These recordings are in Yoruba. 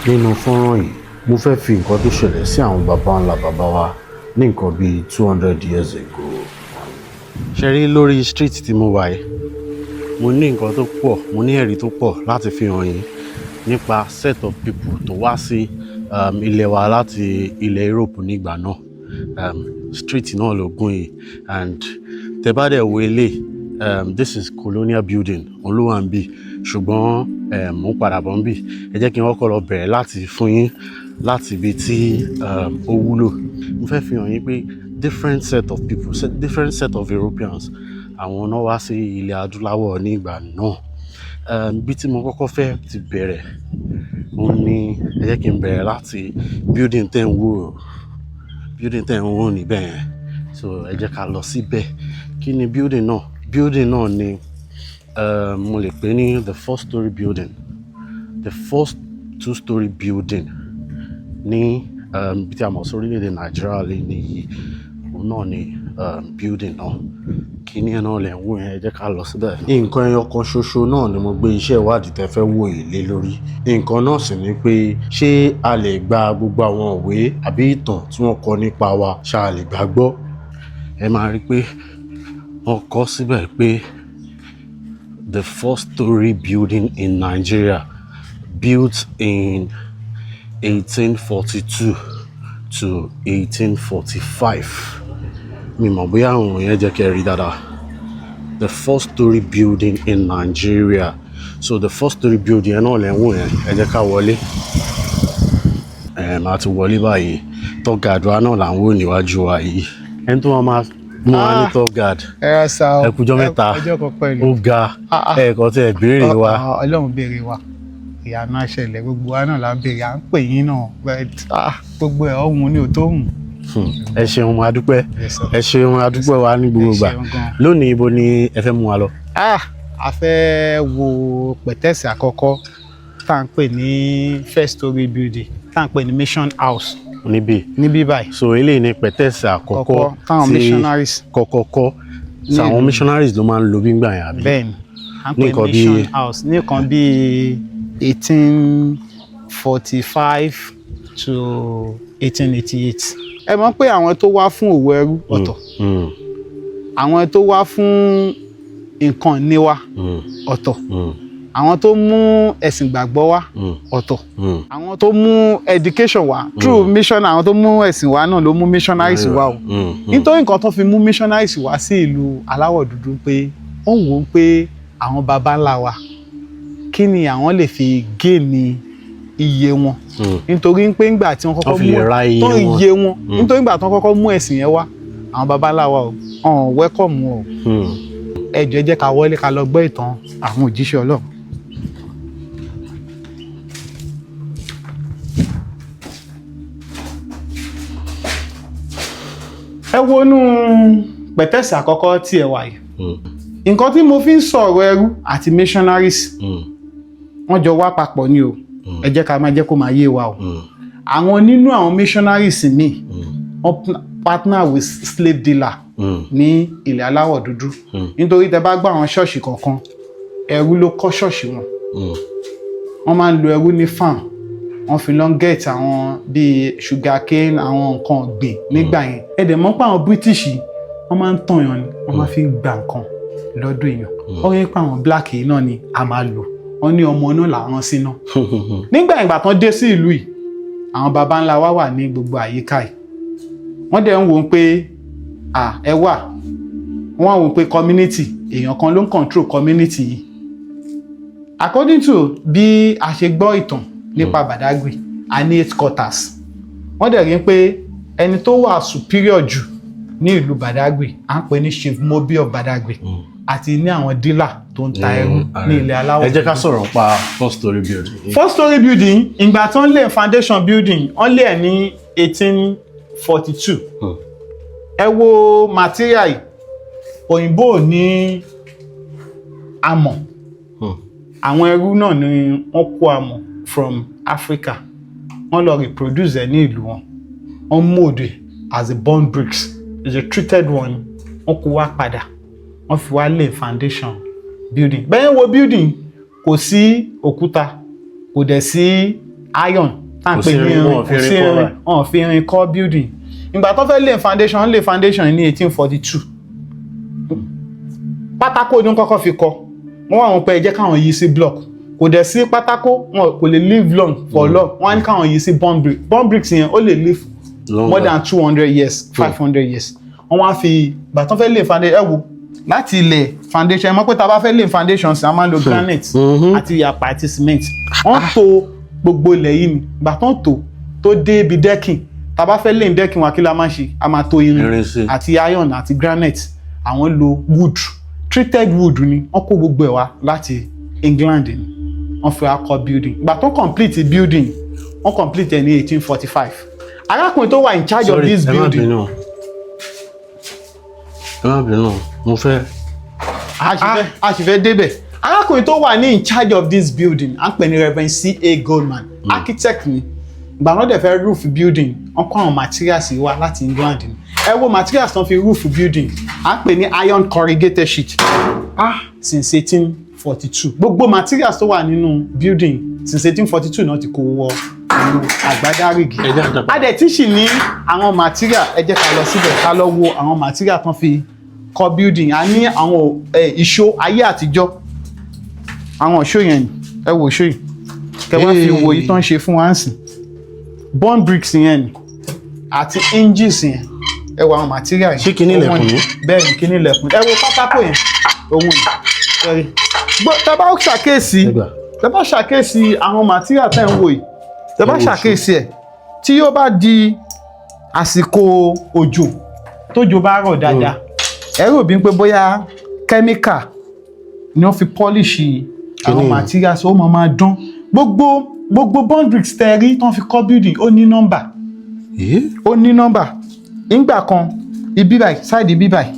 Nínú fọ́nrán yìí, mo fẹ́ fi nǹkan tó ṣẹlẹ̀ sí àwọn baba ńlá baba wa ní nǹkan bíi 200 years ago. Ṣé rí lórí street tí mo wà yìí, mo ní nǹkan tó pọ̀, mo ní ẹ̀rí tó pọ̀ láti fi hàn yín nípa set of people tó wá sí ilẹ̀ wa láti ilẹ̀ Europe nígbà náà. Street náà ló gùn yìí, and tẹ́ bá dẹ̀ wo eléyìí, this is colonial building olúwa ń bì, ṣùgbọ́n mo ń padà bọ̀ ń bì. Ẹ jẹ́ kí n kọ́kọ́ lọ bẹ̀rẹ̀ láti fún yín láti ibi tí ó wúlò. Mo fẹ́ fi hàn yín pé different set of people, different set of Europeans, àwọn náà wá sí ilẹ̀ adúláwọ̀ ní ìgbà náà. Bí tí mo kọ́kọ́ fẹ́ ti bẹ̀rẹ̀, òun ni ẹ jẹ́ kí n bẹ̀rẹ̀ láti building tẹ́ ń wò níbẹ̀ yẹn. So ẹ jẹ́ ká lọ síbẹ̀. Kí ni building náà? Building náà ni mo lè pè ní the first story building, the first two-story building ní bí tí a mọ̀ sí orílẹ̀-èdè Nàìjíríà lé ní òun náà ni building náà. Kíní ẹ̀ náà lẹ̀ ń wò yẹn, ẹ jẹ́ ká lọ síbẹ̀. Nǹkan ẹyọ kan ṣoṣo náà ni mo gbé iṣẹ́ ìwádìí tẹ́ fẹ́ wò yìí lé lórí. Nǹkan náà sì ni pé ṣé a lè gba gbogbo àwọn ìwé àbí ìtàn tí wọ́n kọ nípa wa, ṣá a lè gbà gbọ́? Ẹ máa rí pé wọ́n kọ síbẹ̀ pé the first story building in Nigeria, built in 1842 to 1845. Mi mọ̀ bóyá àwọn yẹn jẹ́ kẹ́ rí dáadáa. The first story building in Nigeria. So the first story building yẹn náà lẹ́ ń wò yẹn, ẹ jẹ́ ká wọlé. Máa ti wọlé báyìí. Top guard wa náà là ń wò níwájú wa yìí. Ẹni tó máa mú wa ní top guard. Ẹ kújọ́ mẹ́ta. Ó ga. Ẹ̀ẹ̀kan tí ẹ béèrè wa. Ọlọ́run béèrè wa. Ìyanu àṣẹlẹ̀ gbogbo wa náà là ń béèrè. À ń pè yín náà. Gbogbo ẹ̀ ọ̀hún ni ò tó hùn. Ẹ ṣeun adúpẹ́. Ẹ ṣeun adúpẹ́ wa ní gbogbo ìgbà. Lónìí ibo ni ẹ fẹ́ mú wa lọ? A fẹ́ wo pẹ̀tẹ́sì àkọ́kọ́ tá à ń pè ní first story building, tá à ń pè ní mission house. Níbí báyìí. So eléyìí ni pẹ̀tẹ́sì àkọ́kọ́ táwọn missionaries kọ́kọ́ kọ́. So àwọn missionaries ló máa ń lo bígbà yẹn àbí? Bẹ́ẹ̀ni, à ń pè ní mission house ní nǹkan bíi 1845 to 1888. Ẹ mọ̀ pé àwọn tó wá fún òwò ẹrú ọ̀tọ̀, àwọn tó wá fún nǹkan ní wa ọ̀tọ̀, àwọn tó mú ẹ̀sìn gbàgbọ́ wá ọ̀tọ̀, àwọn tó mú education wá through mission, àwọn tó mú ẹ̀sìn wá náà ló mú missionaries wá o. Nítorí nǹkan tó fi mú missionaries wá sí ìlú aláwọ̀ dúdú pé wọ́n wò ó pé àwọn baba ńlá wa kí ni àwọn lè fi géènì iye wọn. Nítorí pé ńgbà tí wọ́n kọ́kọ́ mú tó iye wọn, nítorí ńgbà tí wọ́n kọ́kọ́ mú ẹ̀sìn yẹn wá, àwọn baba ńlá wa ọ̀hún welcome o. Ẹ jọ̀ọ́ jẹ́ ká wọlé ká lọ gbọ́ ìtàn àwọn òjíṣẹ́ Ọlọ́run. Ẹ wọnú pẹ̀tẹ́sì àkọ́kọ́ tí ẹ wà yìí. Nǹkan tí mo fi ń sọ̀rọ̀ ẹrú àti missionaries wọ́n jọ wá papọ̀ ni o. Ẹ jẹ́ ká máa jẹ́ kó máa yé wa o. Àwọn nínú àwọn missionaries mi wọ́n partner with slave dealer ní ilẹ̀ aláwọ̀ dúdú. Nítorí tẹ́ bá gbọ́ àwọn ṣọ́ọ̀ṣì kọ̀ọ̀kan, ẹrú ló kọ́ ṣọ́ọ̀ṣì wọn. Wọ́n máa ń lo ẹrú ní farm. Wọ́n fi lọ get àwọn bíi sugar cane, àwọn nǹkan ọ̀gbìn nígbà yẹn. Ẹ dẹ̀ mọ̀ pé àwọn British wọ́n máa ń tàn yàn ni, wọ́n máa fi ń gba nǹkan lọ́dún èèyàn. Ó yẹ pé àwọn black yìí náà ni a máa lò. Wọ́n ní ọmọ náà làwọn síná. Nígbà ìgbà tán dé sí ìlú yìí, àwọn baba ńlá wa wà ní gbogbo àyíká yìí. Wọ́n dẹ̀ ń wò ó pé ẹ wà. Wọ́n wò ó pé community, èèyàn kan ló ń control community yìí. According to bí a ṣe gbọ́ ìtàn nípa Badagry, a ní 8 quarters. Wọ́n dẹ̀ rí pé ẹni tó wà superior jù ní ìlú Badagry à ń pè ní Chief Mobi of Badagry, àti ní àwọn dealer tó ń ta ẹrú ní ilẹ̀ aláwọ̀. Ẹ jẹ́ ká sọ̀rọ̀ pa first story building. First story building, ìgbà tó ń lé foundation building wọ́n lé ẹ̀ ní 1842. Ẹ wo material yìí, òyìnbó ní amọ̀. Àwọn ẹrú náà ni wọ́n kó amọ̀ from Africa. Wọ́n lọ reproduce ẹ̀ ní ìlú wọn. Wọ́n mold as a bond bricks. It's a treated one. Wọ́n kó wá padà. Wọ́n fi wá lé foundation building. Bẹ́ẹ̀ wo building, kò sí òkúta, kò dẹ̀ sí iron tá à ń pè ní irin kò sí irin wọ́n fi irin kọ́ building ìgbà tó fẹ́ lay foundation ní 1842 pátákó ni wọ́n kọ́kọ́ fi kọ́ wọ́n wà wọ́n pé ẹ jẹ́ káwọn yí sí block kò dẹ̀ sí pátákó wọn kò lè live long for long wọ́n á ní káwọn yí sí bond bricks yẹn ó lè live more than 200 years 500 years wọ́n wá fi ìgbà tó fẹ́ lay foundation ẹ wo láti ilẹ̀ foundation ẹ mọ̀ pé tá a bá fẹ́ lay foundation sí a máa ń lo granite àti iyàpá àti cement wọ́n tò gbogbo ilẹ̀ yìí ni ìgbà tó ń tò tó dé ibi decking tá a bá fẹ́ lay decking wa kí la máa ṣe a máa tò irin àti iron àti granite àwọn lo wood treated wood ni wọ́n kó gbogbo ẹ̀ wá láti England ni wọ́n fi akọ building ìgbà tó complete building wọ́n complete ẹ̀ ní 1845 arákùnrin tó wà in charge of this building. ẹ má bínú mo fẹ́. a sì fẹ́ débẹ̀ arákùnrin tó wà ní in charge of this building à ń pè ní Reverend C.A. Goldman architect ni ìgbà náà dẹ̀ fẹ́ roof building wọ́n kó àwọn materials wá láti England ni ẹ wo materials tó fi roof building à ń pè ní iron corrugated sheet since 1842 gbogbo materials tó wà nínú building since 1842 náà ti kó wọ ìlú àgbádárìgì a dẹ̀ tí sì ní àwọn material ẹ jẹ́ ká lọ síbẹ̀ ká lọ wo àwọn material tó fi kọ́ building a ní àwọn ìṣó ayé àtijọ́ àwọn ìṣó yẹn ẹ wo ìṣó yìí kẹ wá fi wo yìí tó ń ṣe fún wa ń sìn bond bricks yẹn àti hinges yẹn ẹ wo àwọn material yẹn ṣé kíní ilẹ̀kùn ni bẹ́ẹ̀ ni kíní ilẹ̀kùn ẹ wo pátákó yẹn òun yìí tẹ́ bá ṣàkíyèsí àwọn material tẹ́ ń wò yìí tẹ́ bá ṣàkíyèsí ẹ̀ tí yóò bá di àsìkò òjò tójò bá rọ̀ dáadáa ẹ rò bí pé bóyá chemical ni wọ́n fi polish àwọn materials ó máa dán gbogbo bond bricks tẹ́ rí tán fi kọ́ building ó ní nọ́mbà nígbà kan ibi báyìí side ibi báyìí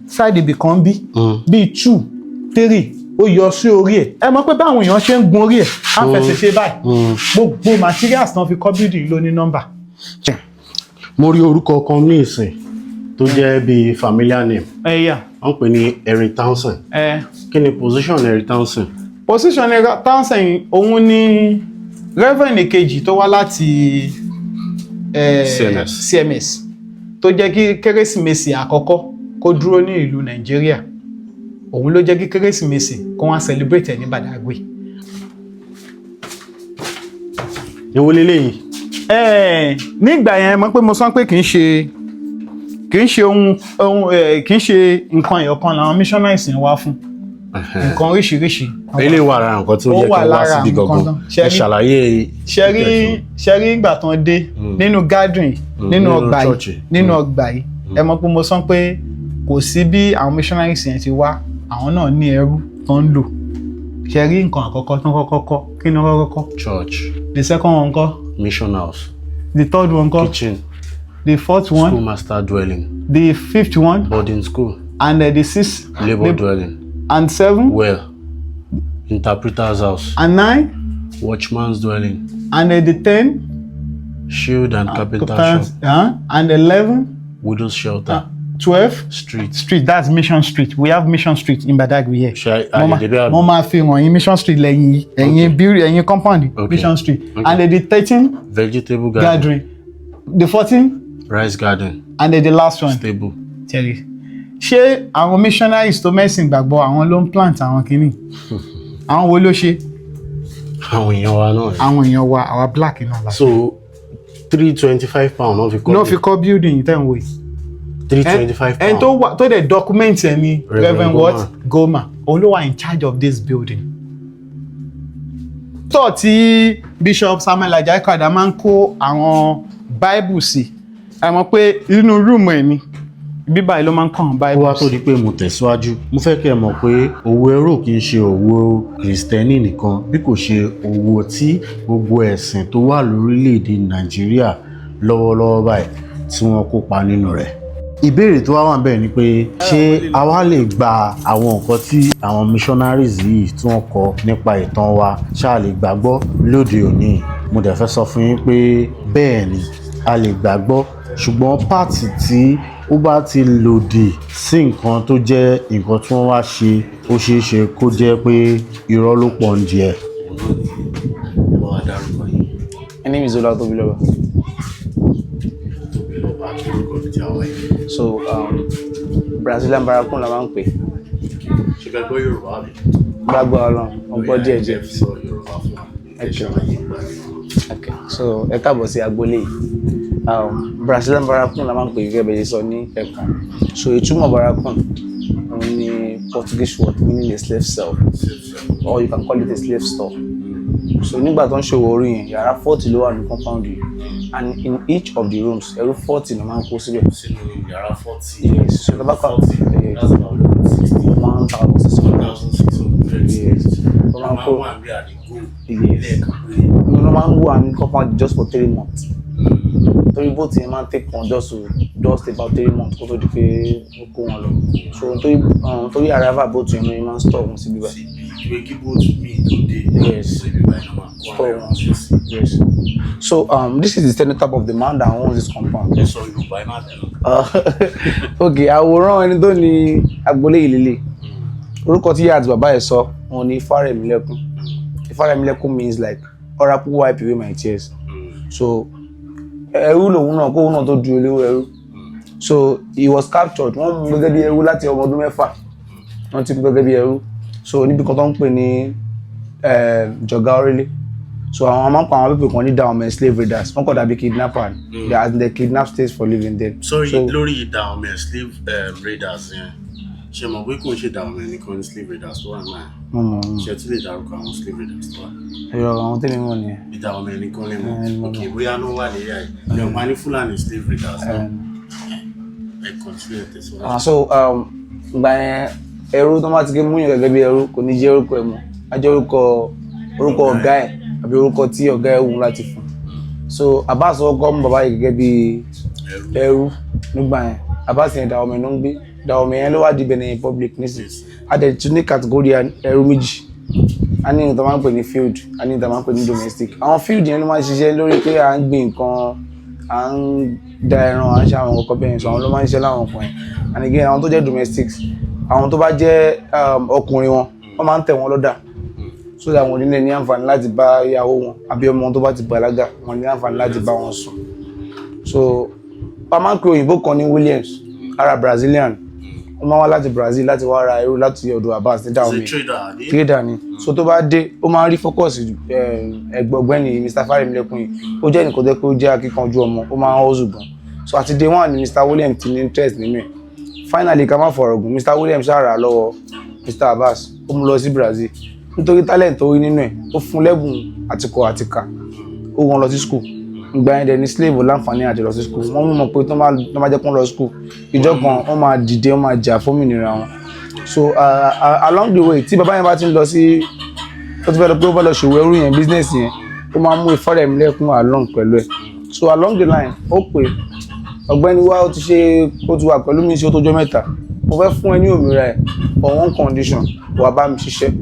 side ibi kan bíi 2 3 ó yọ sí orí ẹ̀ ẹ mọ̀ pé báwọn èèyàn ṣe ń gun orí ẹ̀ á fẹsẹ̀ ṣe báyìí gbogbo materials tán fi kọ́ building ló ní nọ́mbà. mo rí orúkọ kan ní ìsìn tó jẹ́ bíi familiar name wọ́n pè ní Henry Townsend kí ni position Henry Townsend. position Henry Townsend òun ni reverend kejì tó wá láti CMS tó jẹ́ kí kérésìmesì àkọ́kọ́ kó dúró ní ìlú Nàìjíríà òun ló jẹ́ kí kérésìmesì kó wọ́n celebrate ẹ̀ ní Badagry. èwo leléyìí. nígbà yẹn mọ̀ pé mo sọ pé kì í ṣe nǹkan ẹ̀yọ̀kan làwọn missionaries ń wá fún nǹkan oríṣiríṣi. ilé wà lára nǹkan tó yẹ kí wọ́n wá síbi gangan ẹ ṣàlàyé. ṣẹ́rí ìgbà tán dé nínú gathering nínú ọgbà yìí ẹ mọ̀ pé mo sọ pé kò sí bí àwọn missionaries yẹn ti wá àwọn náà ní ẹrú tó ń lò ṣẹ́rí nǹkan àkọ́kọ́ tó ń kọ́kọ́ kọ́ kí ni wọ́n kọ́kọ́ kọ́. Church. The second one kọ́. Mission house. The third one kọ́. Kitchen. The fourth one. Schoolmaster dwelling. The fifth one. Boarding school. And the sixth. Labor dwelling. And 7. Well. Interpreter's house. And 9. Watchman's dwelling. And the 10. Shield and carpenter shop. And 11. Widow's shelter. 12. Street. That's Mission Street. We have Mission Street in Badagry here. Mo máa fi hàn yín Mission Street lẹ́yìn ẹ̀yìn compound. Mission Street. Okay. And the 13. Vegetable garden. The 14. Rice garden. And the last one. Stable. Tẹ́lẹ̀. Ṣé àwọn missionaries tó mẹ́sìn gbàgbọ́ àwọn ló ń plant àwọn kìíní? Àwọn wo ló ṣe? Àwọn èèyàn wa náà. Àwọn èèyàn wa àwa black náà la. So £325 náà fi kọ́. náà fi kọ́ building tẹ́ ń wò yìí. £325. ẹni tó dẹ̀ document ẹ̀ ni Reverend Goldman òun ló wà in charge of this building. tó tí Bishop Samuel Ajayi Crowther máa ń kó àwọn Bible sí ẹ mọ̀ pé inú rúùmù ẹ̀ ni bíbá ló máa ń kọ́ àwọn Bible. ó wá tó di pé mo tẹ̀síwájú mo fẹ́ kẹ́ ẹ mọ̀ pé òwò ẹrú kì í ṣe òwò kìrìsìtẹ́nì nìkan bí kò ṣe òwò tí gbogbo ẹ̀sìn tó wà lórílẹ̀‐èdè Nàìjíríà lọ́wọ́lọ́wọ́ báyìí tí wọ́n kópa nínú rẹ̀. ìbéèrè tó wá wà bẹ́ẹ̀ ni pé ṣé a wá lè gba àwọn nǹkan tí àwọn missionaries yìí tí wọ́n kọ nípa ìtàn wa ṣáà lè gbàgbọ́ lóde òní. mo dẹ̀ fẹ́ sọ fún yín pé bẹ́ẹ̀ ni a lè gbàgbọ́ ṣùgbọ́n pààtì tí ó bá ti lòdì sí nǹkan tó jẹ́ nǹkan tí wọ́n wá ṣe ó ṣeé ṣe kó jẹ́ pé irọ́ ló pọ̀ ń jẹ. My name is Olatobiloba. So, Brazilian Barakun la máa ń pè. Ṣé fẹ́ gbọ́ Yorùbá mi? Gbàgbọ́ Ọlọ́run, ọgbọ́n díẹ̀ díẹ̀. Sọ Yorùbá fún wa. Okay, so ẹ káàbọ̀ sí agboolé yìí. Brazilian Barakun la máa ń pè gẹ́gẹ́ bẹ́ẹ̀ sọ ní ẹ̀kan. So ìtumọ̀ Barakun òun ni Portuguese word meaning a slave cell, or you can call it a slave store. So nígbà tó ń ṣòwò orí yẹn, yàrá 40 ló wà ní compound yìí, and in each of the rooms, ẹrú 40 ló máa ń kó síbẹ̀. Sínú yàrá 40. Yes, so the back of 40. That's about 60. 1,600. Yes. Wọ́n máa ń wà ní àdínkù. Yes. No máa ń wà ní compound just for 3 months. Torí bó ti máa ń take one just about 3 months kó tó di pé ó kó wọn lọ. So torí arrival boat yẹn ni máa ń store wọn síbí báyìí. Ìwé kí bóòtù mi tó dé. Yes. Yes. So this is the cenotaph of the man that owns this compound. Sọ Yorùbá ẹ má bẹ̀rù. Okay, àwòrán ẹni tó ní agboolé ìlélẹ̀. Orúkọ tí ìyá àti bàbá ẹ̀ sọ wọn ni Ifárẹ̀mílẹ́kún. Ifárẹ̀mílẹ́kún means like oracle wipe away my tears. So ẹrú lòun náà kóun náà tó du olówó ẹrú. So he was captured. Wọ́n mú gẹ́gẹ́ bí ẹrú láti ọmọ ọdún 6. Wọ́n ti mú gẹ́gẹ́ bí ẹrú. So níbi kan tó ń pè ní Jọ̀gá Orílẹ̀. So àwọn máa ń pa àwọn pípé kan ní Dahomey slave raiders. Wọ́n kọ̀ dàbí kidnapper. They kidnap states for living there. Sorry, lórí Dahomey slave raiders yẹn. Ṣé mọ̀ pé kò ń ṣe Dahomey nìkan ní slave raiders tó wà náà? Ṣé tún lè dárúkọ àwọn slave raiders tó wà? Ẹ̀rọ àwọn tẹ́lẹ̀ mọ̀ nìyẹn. Bí Dahomey nìkan lè mọ̀. Ok, bóyá ló wà léyà yìí. Ní ọ̀pá ní Fúlàní slave raiders náà. Ẹ continue tẹ̀síwájú. So ìgbà yẹn ẹrú tó máa ti ké múyàn gẹ́gẹ́ bí ẹrú kò ní jẹ́ orúkọ ẹ̀ mọ́. Á jẹ́ orúkọ ọ̀gá ẹ̀ àbí orúkọ tí ọ̀gá ẹ̀ wù láti fún. So Abbas ọkọ mú bàbá yìí gẹ́gẹ́ bí ẹrú nígbà yẹn. Abbas yẹn Dahomey ló ń gbé. Dahomey yẹn ló wá di Benin Republic nísìnyí. A dẹ̀ tún ní category ẹrú méjì. A ní ìtàn máa ń pè ní field, a ní ìtàn máa ń pè ní domestic. Àwọn field yẹn ló máa ń ṣiṣẹ́ lórí pé à ń gbin nǹkan, à ń da ẹran, à ń ṣe àwọn kọ̀ọ̀kan bẹ́ẹ̀ sọ àwọn ló máa ń ṣiṣẹ́ láwọn nǹkan yẹn. And again, àwọn tó jẹ́ domestics, àwọn tó bá jẹ́ ọkùnrin wọ́n máa ń tẹ̀ wọ́n lọ́dà. So that wọ́n nílé ní àǹfààní láti bá ìyàwó wọn àbí ọmọ wọn tó bá ti bàlágà wọ́n ní àǹfààní láti bá wọn sùn. So a máa ń pe òyìnbó kan ní Williams, ara Brazilian. Wọ́n máa wá láti Brazil láti wá ra ẹrú láti ọ̀dọ̀ Abbas ní Dahomey. Trader ni. So tó bá dé, ó máa ń rí focus ọ̀gbẹ́ni Mr. Ifárẹ̀mílẹ́kún yìí. Ó jẹ́ nǹkan tó pé ó jẹ́ akíkanjú ọmọ, ó máa ń hustle gan. So àti day one ni Mr. Williams ti ní interest nínú ẹ̀. Finally ká má fọ̀rọ̀ gùn, Mr. Williams ṣàrà lọ́wọ́ Mr. Abbas, ó mú lọ sí Brazil. Nítorí talent tó rí nínú ẹ̀, ó fún lẹ́bùn àtikọ̀ àtìkà, ó wọ́n lọ sí school. Ìgbà yẹn dẹ̀ ní slave láǹfààní àti lọ sí school. Wọ́n mọ̀ pé tó máa jẹ́ kó lọ school. Ìjọ kan wọ́n máa dìde, wọ́n máa jà fún òmìnira wọn. So along the way tí bàbá yẹn bá ti ń lọ sí, ó ti fẹ́ lọ pé ó bá lọ ṣòwò ẹrú yẹn business yẹn, ó máa mú Ifárẹ̀mílẹ́kún along pẹ̀lú ẹ̀. So along the line ó pè ọ̀gbẹ́ni wa ó ti wà pẹ̀lú mi sí ó tó jọ́ mẹ́ta. Mo fẹ́ fún ẹ ní òmìnira ẹ̀ on one condition, wà bá mi ṣiṣẹ́.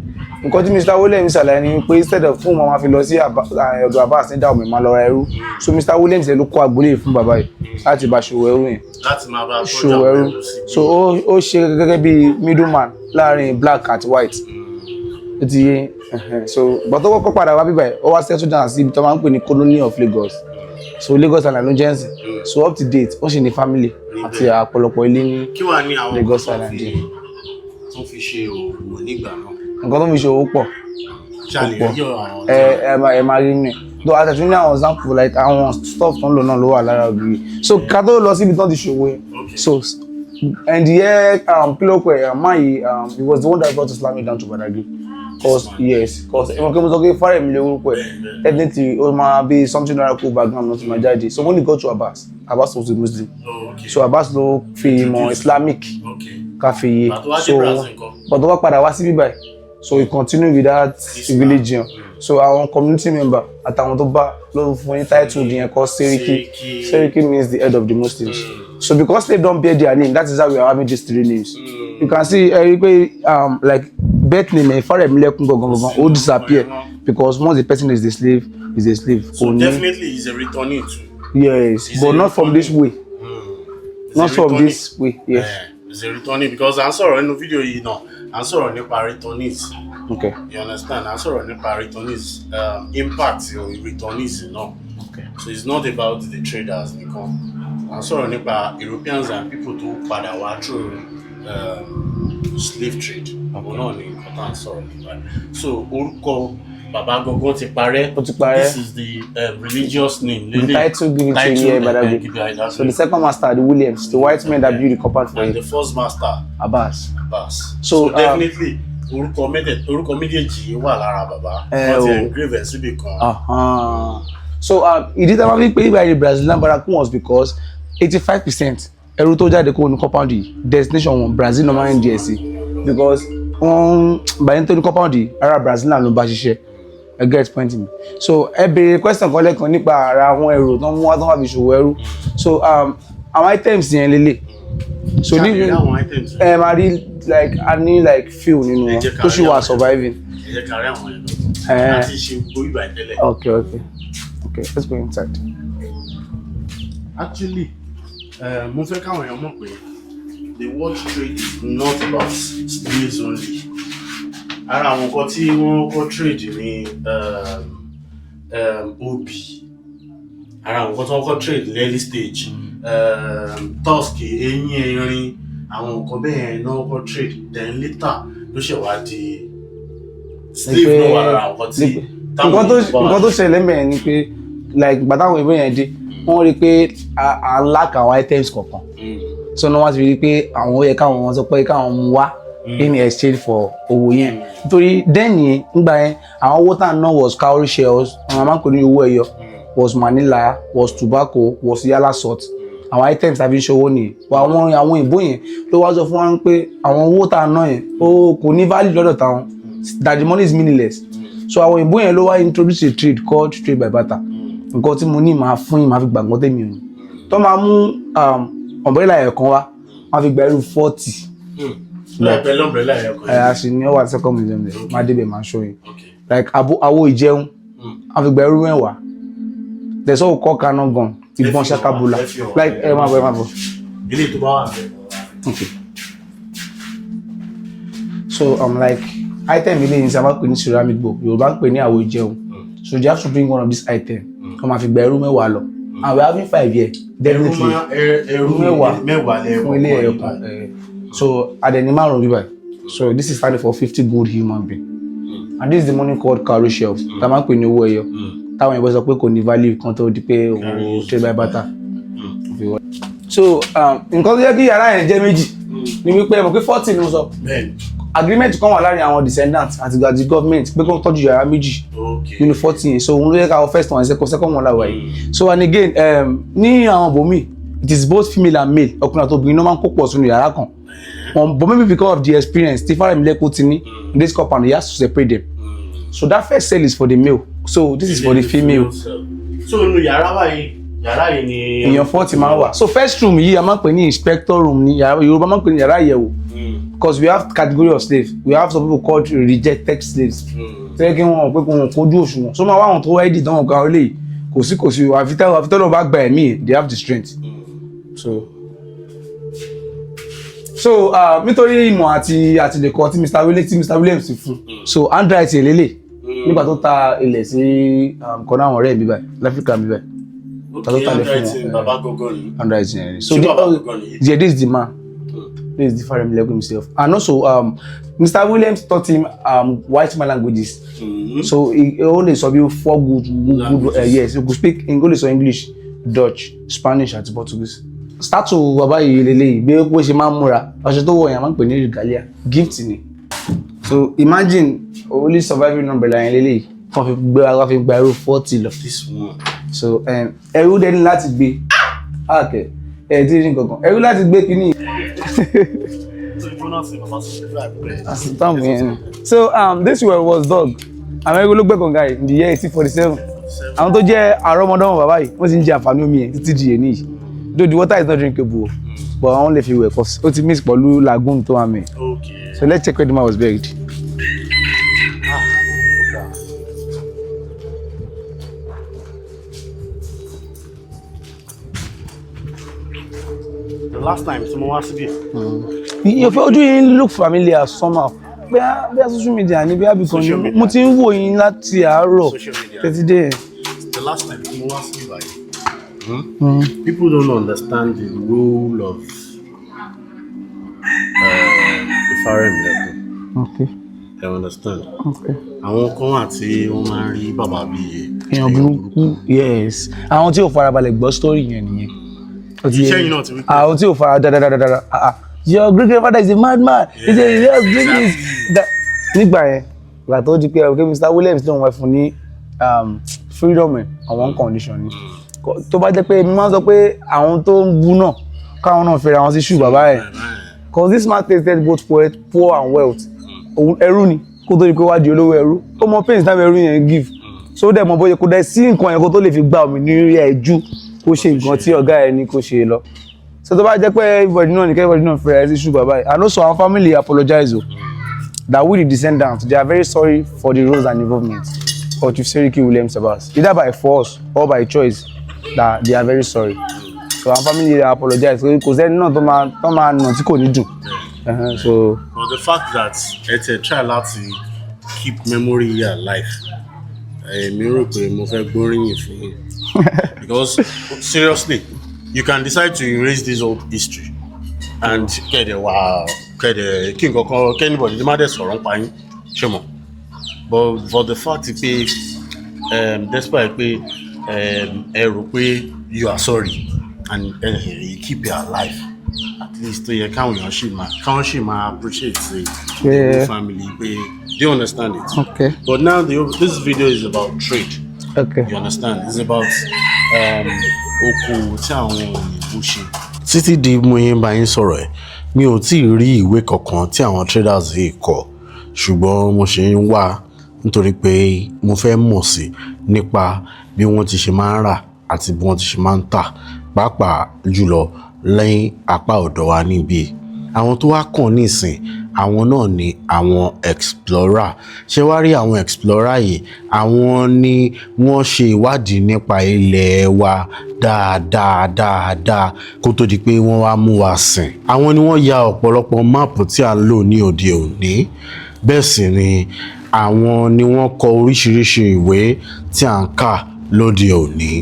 Nǹkan tí Mr. Williams ṣàlàyé ni pé instead of fún wọn máa fi lọ sí ọ̀dọ̀ Abbas ní Dahomey máa lọ ra ẹrú. So Mr. Williams ló kó agboolé fún bàbá yìí láti bá ṣòwò ẹrú yẹn. Láti máa bá ṣòwò ẹrú. So ó ṣe gẹ́gẹ́ bí middleman láàrin black àti white. Ó ti yé. So but ó kọ́kọ́ padà wá bíbá ẹ̀, ó wá settle down sí ibi tó máa ń pè ní colony of Lagos. So Lagos Island ló jẹ́ ǹsìn. So up to date ó ṣì ní family àti ọ̀pọ̀lọpọ̀ ilé ní Lagos Island. Tó fi ṣe òwò nígbà náà. Nǹkan tó fi ṣe owó pọ̀. Ẹ máa rí nù. Though àtẹ̀tún ní àwọn example like àwọn stuff tó ń lò náà ló wà lára ògiri. So ká tó lọ síbi tó ti ṣòwò ẹ̀. So and the pillow man he was the one that brought Islam down to Badagry. Cause ẹ̀wọ̀n kí mo sọ pé Ifárẹ̀mílẹ́kún orúkọ ẹ̀ definitely ó máa be something that cool background not my jáde. So when he got to Abbas was a Muslim. So Abbas ló fi ìmọ̀ Islamic ká fi yé. So but tó wá padà wá sí bíbáyìí. So he continued with that religion. So our community member àtàwọn tó bá ló fún ní title yẹn called Seriki. Seriki means the head of the Muslims. So because they don't bear their name, that is how we are having these 3 names. You can see like birth name Ifárẹ̀mílẹ́kún gangan will disappear because once the person is a slave, is a slave. So definitely he's a returnee too. Yes, he's but not from this way. Not from this way. Yes. He's a returnee because I'm sorry in the video you know. I'm sorry nípa returnees. Okay. You understand? I'm sorry nípa returnees, impact or returnees, you know. Okay. So it's not about the traders nìkan. I'm sorry nípa Europeans and people tó padà wá through slave trade. Àwọn náà ni nǹkan tá à ń sọ̀rọ̀ nípa. So orúkọ bàbá gangan ti parẹ́. Ó ti parẹ́. This is the religious name. The title given to him here, Badagry. So the second master, the Williams, the white men that built the compound for and him. the first master, Abbas. So definitely orúkọ méjèèjì wà lára bàbá. Wọ́n ti engrave síbi kan. So ìdí tí a máa fi pè é by the Brazilian Barackun was because 85% ẹrú tó jáde kó ní compound yìí destination wọn Brazil normal NDSC because wọ́n bàyẹn tó ní compound yìí ara Brazilian ló bá ṣiṣẹ́. I get point me. So ẹ béèrè question kan lẹ́kan nípa ara àwọn ẹrù tó ń mú wá tó ń wá fi ṣòwò ẹrú. So àwọn items yẹn lélẹ̀. So ní máa rí like a ní like few nínú wọn tó ṣì wà surviving. Ẹ jẹ́ ká rí àwọn yẹn lọ. Láti ṣe gbogbo ìgbà ìtẹ́lẹ̀. Okay, let's go inside. Actually, mo fẹ́ káwọn èèyàn mọ̀ pé the world trade is not about slaves only. Ara àwọn nǹkan tí wọ́n kọ́ trade ní obì. Ara àwọn nǹkan tí wọ́n kọ́ trade ní early stage. Tusk, eyín erin, àwọn nǹkan bẹ́ẹ̀ náà kọ́ trade. Then later ló ṣe wá di slave náà wà lára nǹkan tí. Nǹkan tó ṣẹlẹ̀ mẹ́rin ni pé like gbàtàwọn ìwé yẹn dé wọ́n rí pé à ń lack àwọn items kọ̀ọ̀kan. So ní wọ́n ti rí pé àwọn ó yẹ káwọn sọ pé káwọn mú wá in exchange for owó yẹn. Nítorí then yẹn nígbà yẹn àwọn owó tá à ń ná was cowrie shells, àwọn máa ń pè ní owó ẹyọ, was manila, was tobacco, was yálà salt. Àwọn items tàbí ṣòwò nìyẹn. Àwọn ìbò yẹn ló wá sọ fún wa pé àwọn owó tá à ń ná yẹn kò ní value lọ́dọ̀ táwọn, that the money is meaningless. So àwọn ìbò yẹn ló wá introduce a trade called trade by barter. Nǹkan tí mo ní máa fún yín máa fi gbà nǹkan tèmi ò ní. Tó máa mú umbrella ẹ̀kan wá máa fi gba ẹrú 40. Pẹ̀lú umbrella ẹ̀kan. Àṣì ni ó wà second museum there. Máa débẹ̀ máa show yín. Like àwo ìjẹun máa fi gba ẹrú 10. There's what we call cannon gun. Ìbọn ṣakabula. Like ẹ máa bọ̀. Ilé tó bá wà bẹ́ẹ̀. Okay. So I'm like item ilé yìí sábà pè ní ceramic bowl. Yorùbá ń pè ní àwo ìjẹun. So you have to bring one of these items. Come and fi gba ẹrú 10 lọ. And we having 5 here. Definitely. Ẹrú 10 fún ilé ẹ̀yọ̀kan. So àdẹ̀ni márùn-ún bíbá. So this is standing for 50 good human being. And this is the money called cowrie shells. Tá máa ń pè ní owó ẹyọ. Táwọn ìbọn sọ pé kò ní value kan tó di pé owó trade by barter. So nǹkan tó yẹ kí yàrá yẹn jẹ́ méjì ni wípé mo pé 40 ni mo sọ. Agreement kan wà láàrin àwọn descendants àti government pé kó tọ́jú yàrá méjì nínú 40 yẹn. So òun ló yẹ ká first one second one láwàá yìí. So and again ní àwọn bòmí it is both female and male, ọkùnrin àti obìnrin náà máa ń kó pọ̀ sínú yàrá kan. But maybe because of the experience tí Fárẹ̀mílẹ́kùn ti ní in this compound he has to separate them. So that first cell is for the male, so this is for the female. So nínú yàrá yìí ni èèyàn 40 máa wà. So first room yìí a máa ń pè ní inspector room ní Yorùbá máa ń pè ní yàrá àyẹ̀wò. Because we have category of slaves, we have some people called rejected slaves. So yẹ kí wọ́n pé kò kojú òṣùwọ̀n. So máa wá àwọn tó wá ẹ̀dì tán ọ̀gá ọ̀lẹ́ yìí kò sí àfitẹ́lọ́ bá gba ẹ̀mí they have the strength. So nítorí ìmọ̀ àti àtìlẹ́kọ̀ọ́ tí Mr. Williams ti fún. So handwriting lélẹ̀ nígbà tó ta ilẹ̀ sí kan náà àwọn ọ̀rẹ́ bíbá láfíríkà bíbá. Handwriting. So this is the man. This is the Fárẹ̀mílẹ́kùn himself. And also Mr. Williams taught him white man languages. So he only sọ bí 4 good yes, he could speak English, Dutch, Spanish àti Portuguese. Statue bàbá yìí lélẹ́yìí bí ó ṣe máa ń múra ọṣẹ tó wọ̀ yẹn máa ń pè ní regalia gift ni. So imagine only surviving umbrella yẹn lélẹ́yìí wọ́n fi gba ẹrú 40 lọ. So ẹrú dẹni láti gbé tí rí nǹkan ẹrú láti gbé kínní. So this well was dog. Àwọn ẹrú ló gbé kànga yìí in the year 1847. Àwọn tó jẹ́ àrọ́mọdọ́mọ bàbá yìí wọ́n sì ń jẹ àǹfààní omi yẹn títí di èní yìí. Though the water is not drinkable, but I only feel well because it mix pẹ̀lú lagoon tó wà mẹ́. Okay. So let's check where the man was buried. The last time tí mo wá síbí. Your ojú yìí look familiar somehow. bí a social media ni bí a bí kan Social ni media. mo ti ń wò yín láti àárọ̀ Social media. títí dé. The last time we were like, people don't understand the role of the foreign level. Okay. They understand. Okay. Àwọn kan wà tí wọ́n máa ń rí bàbá bíi èèyàn burúkú yes àwọn tí ò farabalẹ̀ gbọ́ story yẹn nìyẹn. Iṣẹ́ yìí náà ti wí pé. àwọn tí ò fara dáadáa your great grandfather is a madman he say he just bring this nígbà yẹn ìgbà tó di pé Mr. Williams ló ń wá fún ní freedom on one condition ni tó bá jẹ́ pé mi máa ń sọ pé àwọn tó ń bú náà káwọn náà fẹ́ra wọn sí ṣù bàbá ẹ̀ cause this man tasted both poor and wealth ẹrú ni kó tó di pé wá di olówó ẹrú ó mọ pains táwọn ẹrú yẹn give so dẹ̀ mọ bóyá kó dẹ̀ sí nǹkan yẹn kó tó lè fi gba òmìnira ẹ̀ jù kó ṣe nǹkan tí ọ̀gá ẹ̀ ní kó ṣe lọ so tó bá jẹ́ pé everybody náà ní everybody náà fẹ́ra ẹ̀ sí ṣù bàbá ẹ̀ and also our family apologize o that we the descendants they are very sorry for the roles and involvement of Chief Seriki Williams Abbas either by force or by choice that they are very sorry so our family apologize kò sẹ́ni náà tó máa nà tí kò ní dùn so. But the fact that it's a try láti keep memory alive mi rò pé mo fẹ́ gbóríyìn fún yín because seriously you can decide to erase this old history and kẹ̀dẹ̀ kí nǹkan kan kẹ́nìbọ̀dì má dẹ̀ sọ̀rọ̀ ń pa yín ṣe mọ̀ but for the fact pé despite pé ẹ rò pé you are sorry and you keep it alive at least tó yẹ káwọn èèyàn ṣì máa appreciate the family pé they understand it. Okay. But now this video is about trade. Okay. You understand? It's about okòwò tí àwọn òyìnbó ṣe. Títí di mo yẹn bá yín sọ̀rọ̀ ẹ̀ mi ò tí ì rí ìwé kankan tí àwọn traders yìí kọ ṣùgbọ́n mo ṣe ń wá nítorí pé mo fẹ́ mọ̀ sí nípa bí wọ́n ti ṣe máa ń rà àti bí wọ́n ti ṣe máa ń tà pàápàá jùlọ lẹ́yìn apá ọ̀dọ̀ wa níbí. Àwọn tó wá kàn nísìn àwọn náà ni àwọn explorer ṣé wá rí àwọn explorer yìí àwọn ni wọ́n ṣe ìwádìí nípa ilẹ̀ wa dáadáa kó tó di pé wọ́n wá mú wa sìn. Àwọn ni wọ́n ya ọ̀pọ̀lọpọ̀ máàpù tí a ń lò ní òde òní bẹ́ẹ̀ sì ni àwọn ni wọ́n kọ oríṣiríṣi ìwé tí à ń kà lóde òní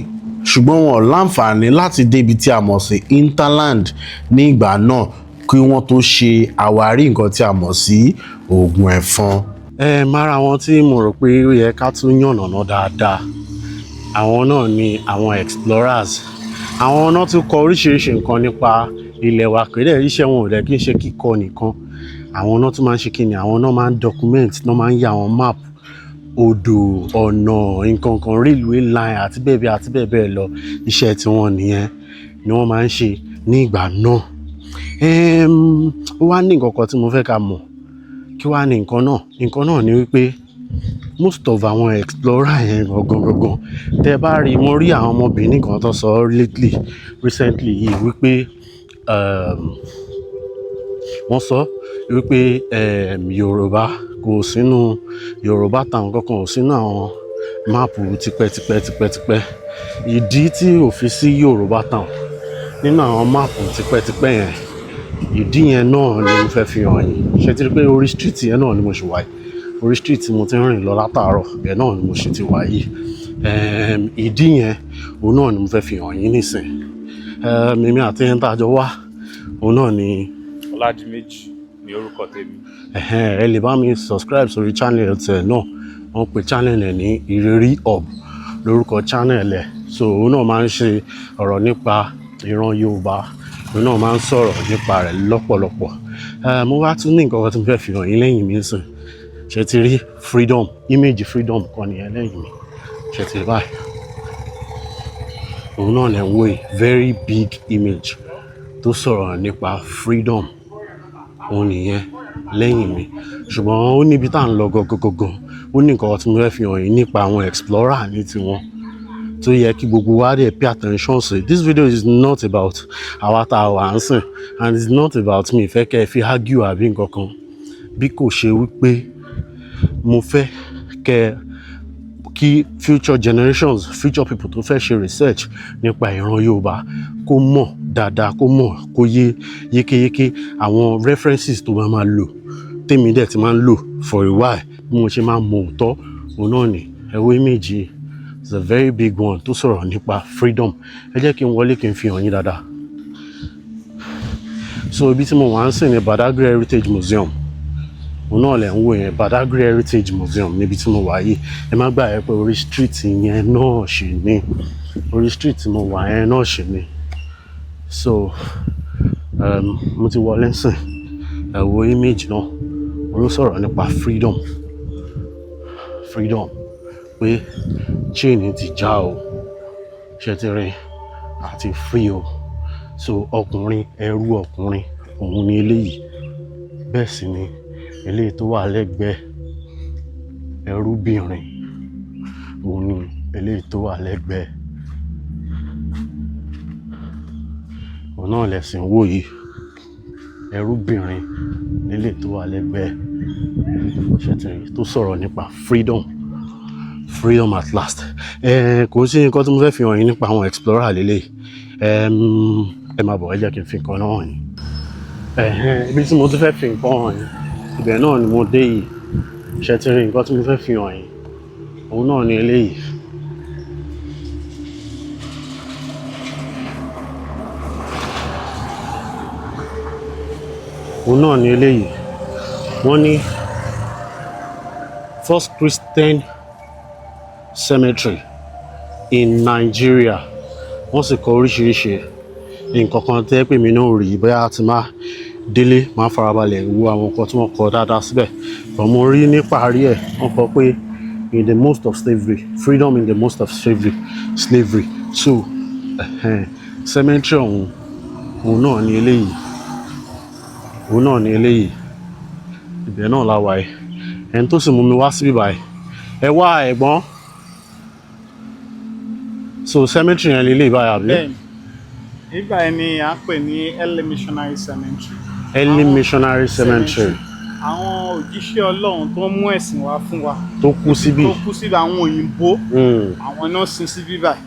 ṣùgbọ́n wọn ò láǹfààní láti débi tí a mọ̀ sí hinterland ní ìgbà náà kí wọ́n tó ṣe àwárí nǹkan tí a mọ̀ sí oògùn ẹ̀fọn. Mára wọn tí mo rò pé ó yẹ ká tún yànnàná dáadáa àwọn náà ni àwọn explorers àwọn náà tún kọ oríṣiríṣi nǹkan nípa ilẹ̀ wa kéde iṣẹ́ wọn ò dẹ̀ kí n ṣe kíkọ nìkan àwọn náà tún máa ń ṣe kíni àwọn náà máa ń document náà máa ń ya àwọn map odò ọ̀nà nǹkan kan railway line àti bẹ́ẹ̀ bẹ́ẹ̀ lọ iṣẹ́ tí wọ́n nìyẹn ni wọ́n máa ń ṣe ní ìgbà náà. Ó wá ní nǹkan kan tí mo fẹ́ ká mọ̀ kí wá ní nǹkan náà ni wípé most of àwọn explorer yẹn gangan tẹ́ bá rí mo rí àwọn ọmọbìnrin kan tó sọ recently yìí wípé wọ́n sọ wípé Yorùbá kò sínú Yorùbá Town kankan ò sínú àwọn máàpù tipẹ́ ìdí tí ò fi sí Yorùbá Town nínú àwọn máàpù tipẹ́ yẹn ìdí yẹn náà ni mo fẹ́ fi hàn yín ṣe ti rí pé orí street yẹn náà ni mo ṣe wáyé orí street mo ti ń rìn lọ látàárọ̀ bẹ́ẹ̀ náà ni mo ṣe ti wáyé ìdí yẹn òun náà ni mo fẹ́ fi hàn yín nísìn mímí àti ẹni tá a jọ wá òun náà ni Ọládìméjì ní orúkọ tèmi. ẹ lè bá mi subscribe sórí channel tẹ náà wọ́n pe channel ẹ̀ ní Ìrírí Hub lórúkọ channel ẹ̀ so òun náà máa ń ṣe ọ̀rọ̀ nípa ìran Yorùbá òun náà máa ń sọ̀rọ̀ nípa rẹ̀ lọ́pọ̀lọpọ̀ mo wá tún ní nǹkan kan tí mo fẹ́ fi hàn yín lẹ́yìn mi sìn ṣe ti rí freedom image freedom kan nìyẹn lẹ́yìn mi ṣe ti rí báyìí òun náà lè ń wò very big image tó sọ̀rọ̀ nípa freedom òun nìyẹn lẹ́yìn mi ṣùgbọ́n ó níbi tá à ń lọ gangan ó ní nǹkan tí mo fẹ́ fi hàn yín nípa àwọn explorer ní tiwọn tó yẹ kí gbogbo wa dẹ̀ pay attention sí. This video is not about àwa tá a wà ń sìn and it's not about me fẹ́ kẹ́ ẹ fi argue àbí nǹkan kan bí kò ṣe wípé mo fẹ́ kẹ́ kí future generations future people tó fẹ́ ṣe research nípa ìran Yorùbá kó mọ̀ dáadáa kó mọ̀ kó yé yékéyéké àwọn references tó máa lò tèmi dẹ̀ ti máa ń lò for a while bí mo ṣe máa ń mọ òótọ́ òun náà ni ẹ wo image yìí. It's a very big one tó sọ̀rọ̀ nípa freedom. Ẹ jẹ́ kí n wọlé kí n fi hàn yín dáadáa. So ibi tí mo wà ń sìn ní Badagry Heritage Museum. Òun náà lẹ̀ ń wò yẹn, Badagry Heritage Museum níbi tí mo wà yìí. Ẹ má gbàgbé pé orí street yẹn náà ṣì ní. Orí street tí mo wà yẹn náà ṣì ní. So mo ti wọlé sìn. Ẹ wo image náà. Ó ń sọ̀rọ̀ nípa freedom. Freedom. Pé chain ti já o. Ṣé ti rí àti free o. So ọkùnrin, ẹrú ọkùnrin, òun ni eléyìí. Bẹ́ẹ̀ sì ni eléyìí tó wà lẹ́gbẹ̀ẹ́ ẹrúbìnrin, òun ni eléyìí tó wà lẹ́gbẹ̀ẹ́. Òun náà lẹ̀sìn wò yìí. Ẹrúbìnrin eléyìí tó wà lẹ́gbẹ̀ẹ́. Ṣé ti rí tó sọ̀rọ̀ nípa freedom. Freedom at last. Kò sí nǹkan tí mo fẹ́ fi hàn yín nípa àwọn explorer lélẹ̀. Ẹ máa bọ̀ ẹ jẹ́ kí n fi nǹkan náà hàn yín. Ibi tí mo tún fẹ́ fi nǹkan hàn yín, ibẹ̀ náà ni mo dé yìí. Ṣé ti rí nǹkan tí mo fẹ́ fi hàn yín? Òun náà ni eléyìí. Òun náà ni eléyìí. Wọ́n ní first Christian cemetery in Nigeria. Wọ́n sì kọ oríṣiríṣi nǹkan kan tẹ́ pé mi náà rí bóyá ti máa délé máa farabalẹ̀ wo àwọn nǹkan tí wọ́n kọ dáadáa síbẹ̀. But mo rí níparí ẹ̀ wọ́n kọ pé in the most of slavery, freedom in the most of slavery. So cemetery òun náà ni eléyìí. Òun náà ni eléyìí. Ibẹ̀ náà la wà yìí. Ẹni tó sì mú mi wá síbí báyìí. Ẹ wá ẹ̀gbọ́n. So cemetery yẹn lélẹ̀ báyà bí? Bẹ́ẹ̀ni. Ibà yẹn ni à ń pè ní Early Missionary Cemetery. Early Missionary Cemetery. Àwọn òjíṣẹ́ Ọlọ́run tó mú ẹ̀sìn wá fún wa. Tó kú síbí. Tó kú síbí àwọn òyìnbó. Àwọn náà sin síbí báyìí.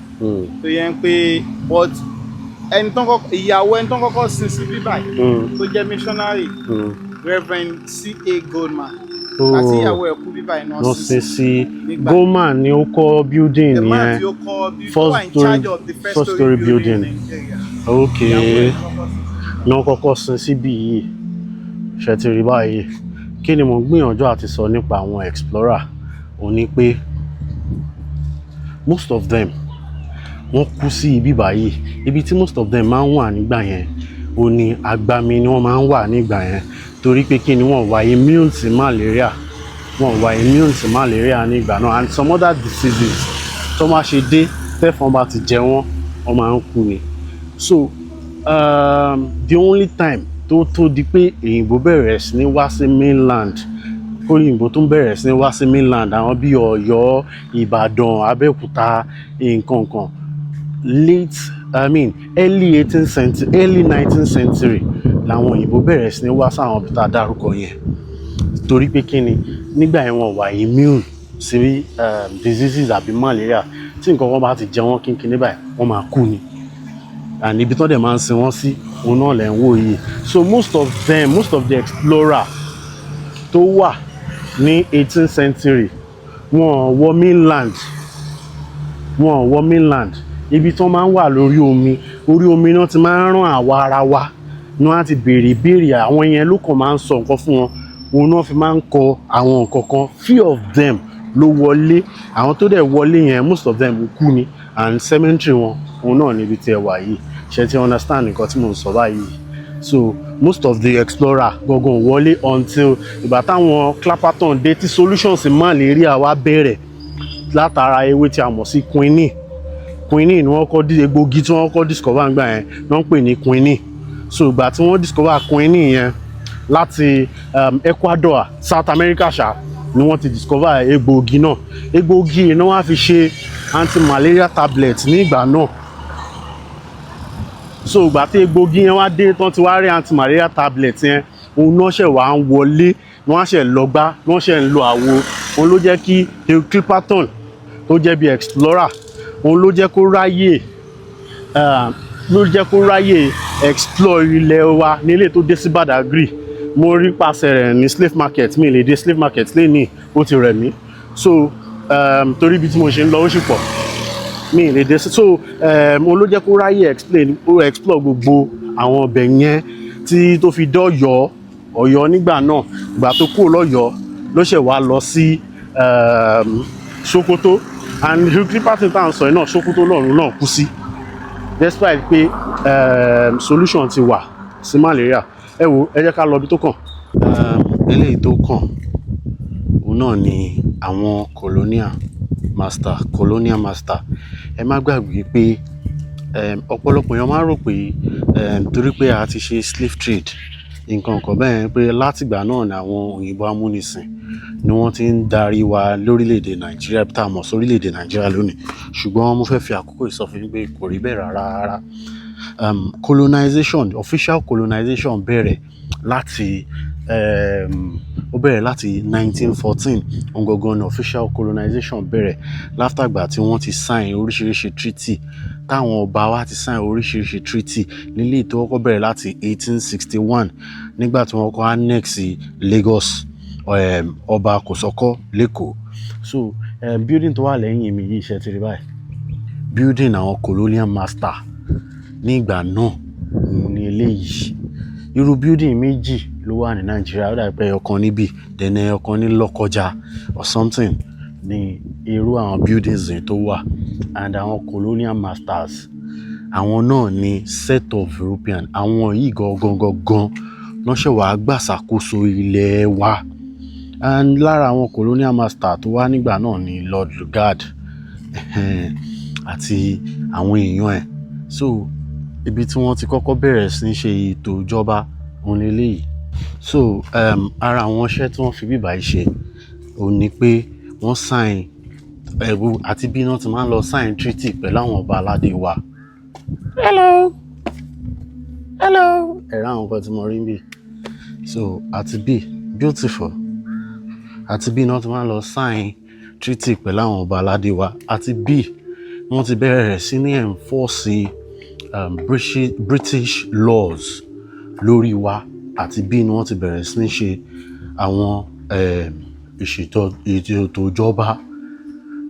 Tó yẹ pé but ìyàwó ẹni tó kọ́kọ́ sin síbí báyìí tó jẹ́ missionary Reverend C.A. Goldman. Àti ìyàwó ẹ̀ kú bíbá iná sí sí. Goldman ni ó kọ́ building yẹn. The man tí ó kọ́ first story building in Nigeria. Okay. Náà kọ́kọ́ sin síbí yìí. Ṣé ti rí báyìí? Kí ni mo gbìyànjú àti sọ nípa àwọn explorer? Ó ní pé most of them wọ́n kú sí ibi báyìí. Ibi tí most of them máa ń wà nígbà yẹn, ó ní agbami ni wọ́n máa ń wà nígbà yẹn. Torí pé kí ni wọ́n wà immune to malaria. Wọ́n wà immune to malaria nígbà náà and some other diseases. Tó máa ṣe dé tẹ́fọn bá ti jẹ wọ́n máa ń kú ni. So the only time tó di pé òyìnbó bẹ̀rẹ̀ sí ní wá sí mainland, òyìnbó tó ń bẹ̀rẹ̀ sí ní wá sí mainland, àwọn bíi Ọ̀yọ́, Ìbàdàn, Abẹ́òkúta, nǹkan kan. Early 18th century, early 19th century làwọn òyìnbó bẹ̀rẹ̀ sí ní wá sáwọn ibi tá a dárúkọ yẹn. Torí pé kí ni nígbà yẹn wọ́n wà immune sí diseases àbí malaria. Tí nǹkan kan bá ti jẹ wọ́n kínkín báyìí wọ́n máa kú ni. And ibi tó dẹ̀ máa ń sin wọ́n sí òun náà lẹ̀ ń wò yìí. So most of the explorer tó wà ní 18th century wọ́n wọ mainland. Ibi tó máa ń wà lórí omi náà ti máa ń rán àwa ara wa ní wọ́n á ti béèrè àwọn yẹn ló kàn máa ń sọ nǹkan fún wọn. Òun náà fi máa ń kọ àwọn nǹkan kan. Few of them ló wọlé. Àwọn tó dẹ̀ wọlé yẹn most of them kú ni and cemetery wọn òun náà níbi tí ẹ wà yìí. Ṣé ti understand nǹkan tí mo ń sọ báyìí? So most of the explorer gangan wọlé until ìgbà táwọn Clapperton dé tí solutions malaria wá bẹ̀rẹ̀ látara ewé tí a mọ̀ sí quinine ni wọ́n kọ́ egbògi tí wọ́n kọ́ discover nígbà yẹn wọ́n ń pè ní quinine. So ìgbà tí wọ́n discover quinine yẹn láti Ecuador, South America ṣá ni wọ́n ti discover egbògi náà. Egbògi náà wọ́n á fi ṣe anti-malaria tablet ní ìgbà náà. So ìgbà tí egbògi yẹn wá dé tán ti wá rí anti-malaria tablet yẹn, òun náà ṣẹ̀ wá ń wọlé, wọ́n á ṣẹ̀ lọ́gbá, wọ́n ṣẹ̀ ń lo àwo. Òun ló jẹ́ kí Clapperton tó jẹ́ bí explorer, òun ló jẹ́ kó ráyè explore ilẹ̀ wa nílé tó dé sí Badagry mo rí pàṣẹ rẹ̀ ní slave market, mi lè dé slave market lénìí, ó ti rẹ̀ mí. So torí ibi tí mo ṣe ń lọ ó sì pọ̀, mi lè dé. So mo ló jẹ́ kó ráyè explore gbogbo àwọn ọbẹ̀ yẹn tí tó fi dọ́yọ̀ Ọ̀yọ́ nígbà náà. Ìgbà tó kúrò lọ́yọ́ ló ṣẹ̀ wá lọ sí Sokoto, and Hillary Patton tá à ń sọ náà Sokoto lọ́run náà kú sí, despite pé solution ti wà sí malaria. Ẹ wo, ẹ jẹ́ ká lọ bí tó kàn. Eléyìí tó kàn òun náà ni àwọn colonial master. Ẹ má gbàgbé pé ọ̀pọ̀lọpọ̀ èèyàn máa ń rò pé torí pé a ti ṣe slave trade nǹkan kan bẹ́ẹ̀ pé látìgbà náà ni àwọn òyìnbó amúnisìn ni wọ́n ti ń darí wa lórílẹ̀‐èdè Nàìjíríà tá a mọ̀ sí orílẹ̀‐èdè Nàìjíríà lónìí. Ṣùgbọ́n mo fẹ́ fi àkókò ìsọfún pé kò rí bẹ́ẹ̀ rárá. Colonization, official colonization bẹ̀rẹ̀ láti 1914. Ongogon official colonization bẹ̀rẹ̀ látàgbà tí wọ́n ti sign oríṣiríṣi treaty, táwọn ọba wa ti sign oríṣiríṣi treaty nílé tó kọ́kọ́ bẹ̀rẹ̀ láti 1861 nígbà tí wọ́n kọ́ annex Lagos, ọba Kòsọ́kọ́ lẹ́kọ̀ọ́. So building tó wà lẹ́yìn mi yìí ṣe ti rí báyìí, building àwọn colonial master ní ìgbà náà ní eléyìí. Irú building méjì ló wà ní Nàìjíríà, ó dà pé ọ̀kan níbí then ọ̀kan ní Lọ́kọjá or something ní irú àwọn buildings tó wà. And àwọn colonial masters, àwọn náà ni set of European, àwọn yìí gangan lọ́ṣẹ̀ wàá gbàṣàkóso ilẹ̀ wa. And lára àwọn colonial master tó wà nígbà náà ni Lord Lugard àti àwọn èèyàn ẹ̀. So ibi tí wọ́n ti kọ́kọ́ bẹ̀rẹ̀ sí ní ṣe ètò ìjọba òun leléyìí. So ara àwọn iṣẹ́ tí wọ́n fi bíbá yìí ṣe òun ni pé wọ́n sign àti bí náà ti máa ń lọ sign treaty pẹ̀lú àwọn ọba aládé wa. Hello ẹ̀rọ àwọn nǹkan tí mo rí bí. So àti bí beautiful, àti bí náà ti máa ń lọ sign treaty pẹ̀lú àwọn ọba aládé wa, àti bí wọ́n ti bẹ̀rẹ̀ sí ní enforce British laws lórí wa, àti bí wọ́n ti bẹ̀rẹ̀ sí ní ṣe àwọn ètò ìjọba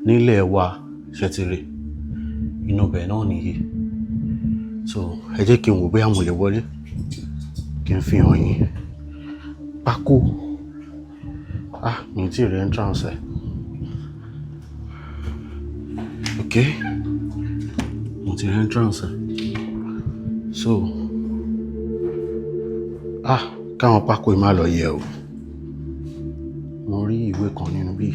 nílẹ̀ wa. Ṣètìlẹ̀ inú bẹ̀ náà nìyí. So ẹ jẹ́ kí n wò bóyá mo lè wọlé kí n fi hàn yín. Pákó mi ti rí entrance ẹ̀. Okay, mo ti rí entrance ẹ̀. So káwọn pákó yìí má lọ yẹ̀ o. Mo rí ìwé kan nínú bí.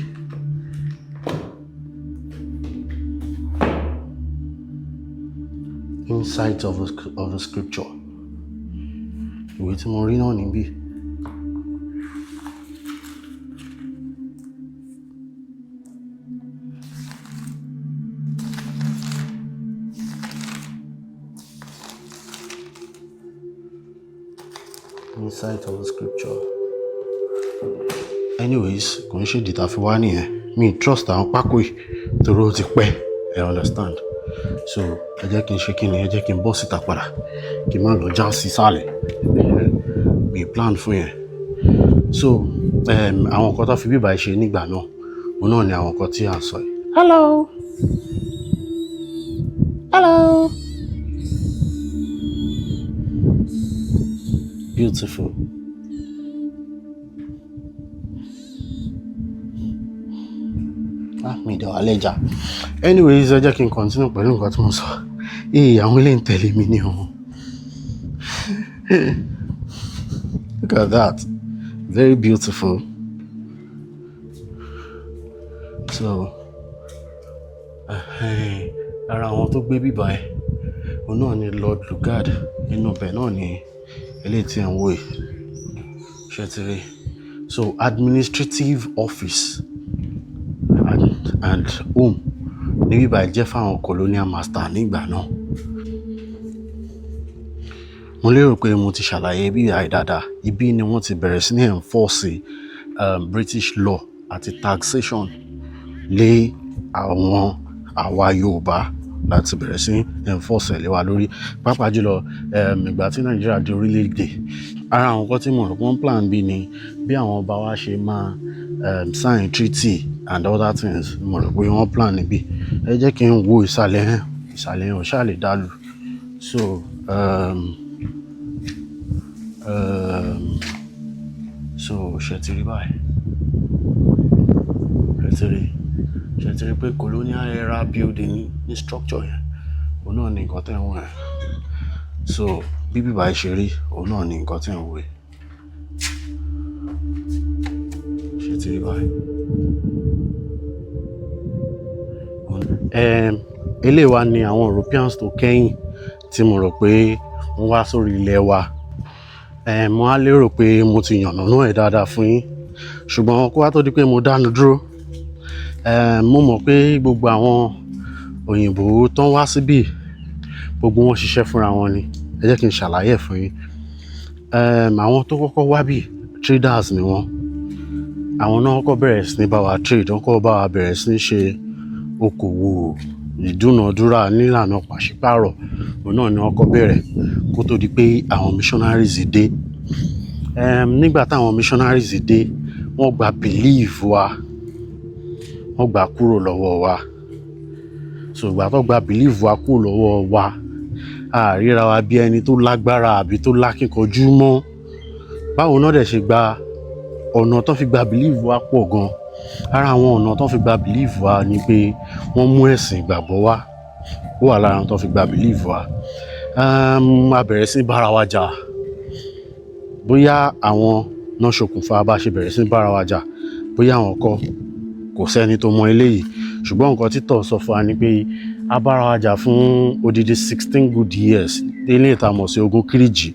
Insight of the scripture. Ìwé tí mo rí náà níbí. Insight of the scripture. Anyways, kò ń ṣe dìtà fi wá nìyẹn. Mi trust àwọn pákó yìí torí ó ti pẹ́, I understand. So ẹ jẹ́ kí n ṣe kíni, ẹ jẹ́ kí n bọ́ síta padà kí n má lọ já sí sálẹ̀. Mi plan fún yẹn. So àwọn nǹkan tó fi bíbá ṣe nígbà náà òun náà ni àwọn nǹkan tí à ń sọ yìí. Hello. Beautiful. Mi dẹ̀ wà lẹ́jà. Anyways, ẹ jẹ́ kí n continue pẹ̀lú nǹkan tí mo sọ. Àwọn ilé ń tẹ̀lé mi ní ọ̀hún. Look at that. Very beautiful. So, ara àwọn tó gbé bíbá ẹ̀ òun náà ni Lord Lugard. Inú ọbẹ̀ náà ni eléyìí tí ẹ̀ ń wò yìí. Ṣé ti rí? So, administrative office and home ní bíbá jẹ́ fáwọn colonial master nígbà náà. Mo lérò pé mo ti ṣàlàyé bí dáadáa. Ibi ni wọ́n ti bẹ̀rẹ̀ sí ní enforce British law àti taxation lé àwa Yorùbá láti bẹ̀rẹ̀ sí enforce lé wa lórí, pàápàá jùlọ ìgbà tí Nàìjíríà di orílẹ̀-èdè. Ara àwọn nǹkan tí mo rò pé wọ́n plan bí ni bí àwọn ọba wa ṣe máa sign treaty and other things. Mo rò pé wọ́n plan níbí. Ẹ jẹ́ kí n wo ìsàlẹ̀ yẹn ò ṣáà lè dálù. So ṣe ti rí báyìí, ṣe ti rí pé colonial era building ní structure yẹn òun náà ní nǹkan tẹ́ ń wọ̀ yẹn. So bí bíbá yìí ṣe rí òun náà ní nǹkan tẹ́ ń wọ̀ yẹn. Ṣe ti rí báyìí. Eléyìí wá ní àwọn Europeans tó kẹ́yìn tí mo rò pé wọ́n wá sórí ilẹ̀ wa. Mo á lérò pé mo ti yànnàná ẹ̀ dáadáa fún yín, ṣùgbọ́n kó wá tó di pé mo dánu dúró, mo mọ̀ pé gbogbo àwọn òyìnbó tán wá síbí gbogbo wọn ṣiṣẹ́ fúnra wọn ni. Ẹ jẹ́ kí n ṣàlàyé ẹ̀ fún yín. Àwọn tó kọ́kọ́ wá bí traders ni wọ́n. Àwọn náà kọ́kọ́ bẹ̀rẹ̀ sí ní bá wa trade, wọ́n kọ́kọ́ bá wa bẹ̀rẹ̀ sí ní ṣe okòwò ìdúnàdúrà nílànà pàṣípààrọ̀. Òun náà ni wọ́n kọ́kọ́ bẹ̀rẹ̀ kó tó di pé àwọn missionaries dé. Nígbà táwọn missionaries dé, wọ́n gba belief wa, wọ́n gbà kúrò lọ́wọ́ wa. So ìgbà tó gba belief wa kúrò lọ́wọ́ wa, a ríra wa bí ẹni tó lágbára àbí tó lákínkanjú mọ́. Báwo náà dẹ̀ ṣe gba ọ̀nà tó fi gba belief wa pọ̀ gan. Ara àwọn ọ̀nà tó fi gba belief wa ni pé wọ́n mú ẹ̀sìn ìgbàgbọ́ wá. Ó wà lára àwọn tó fi gba belief wa. A bẹ̀rẹ̀ sí bára wa jà. Bóyá àwọn náà ṣokùnfà bá ṣe bẹ̀rẹ̀ sí bára wa jà, bóyá àwọn kọ́, kò sẹ́ni tó mọ eléyìí. Ṣùgbọ́n nǹkan títọ̀ sọ fún wa ni pé a bára wa jà fún odidi 16 good years. Délé ìta mọ̀ sí ogun Kírìjì.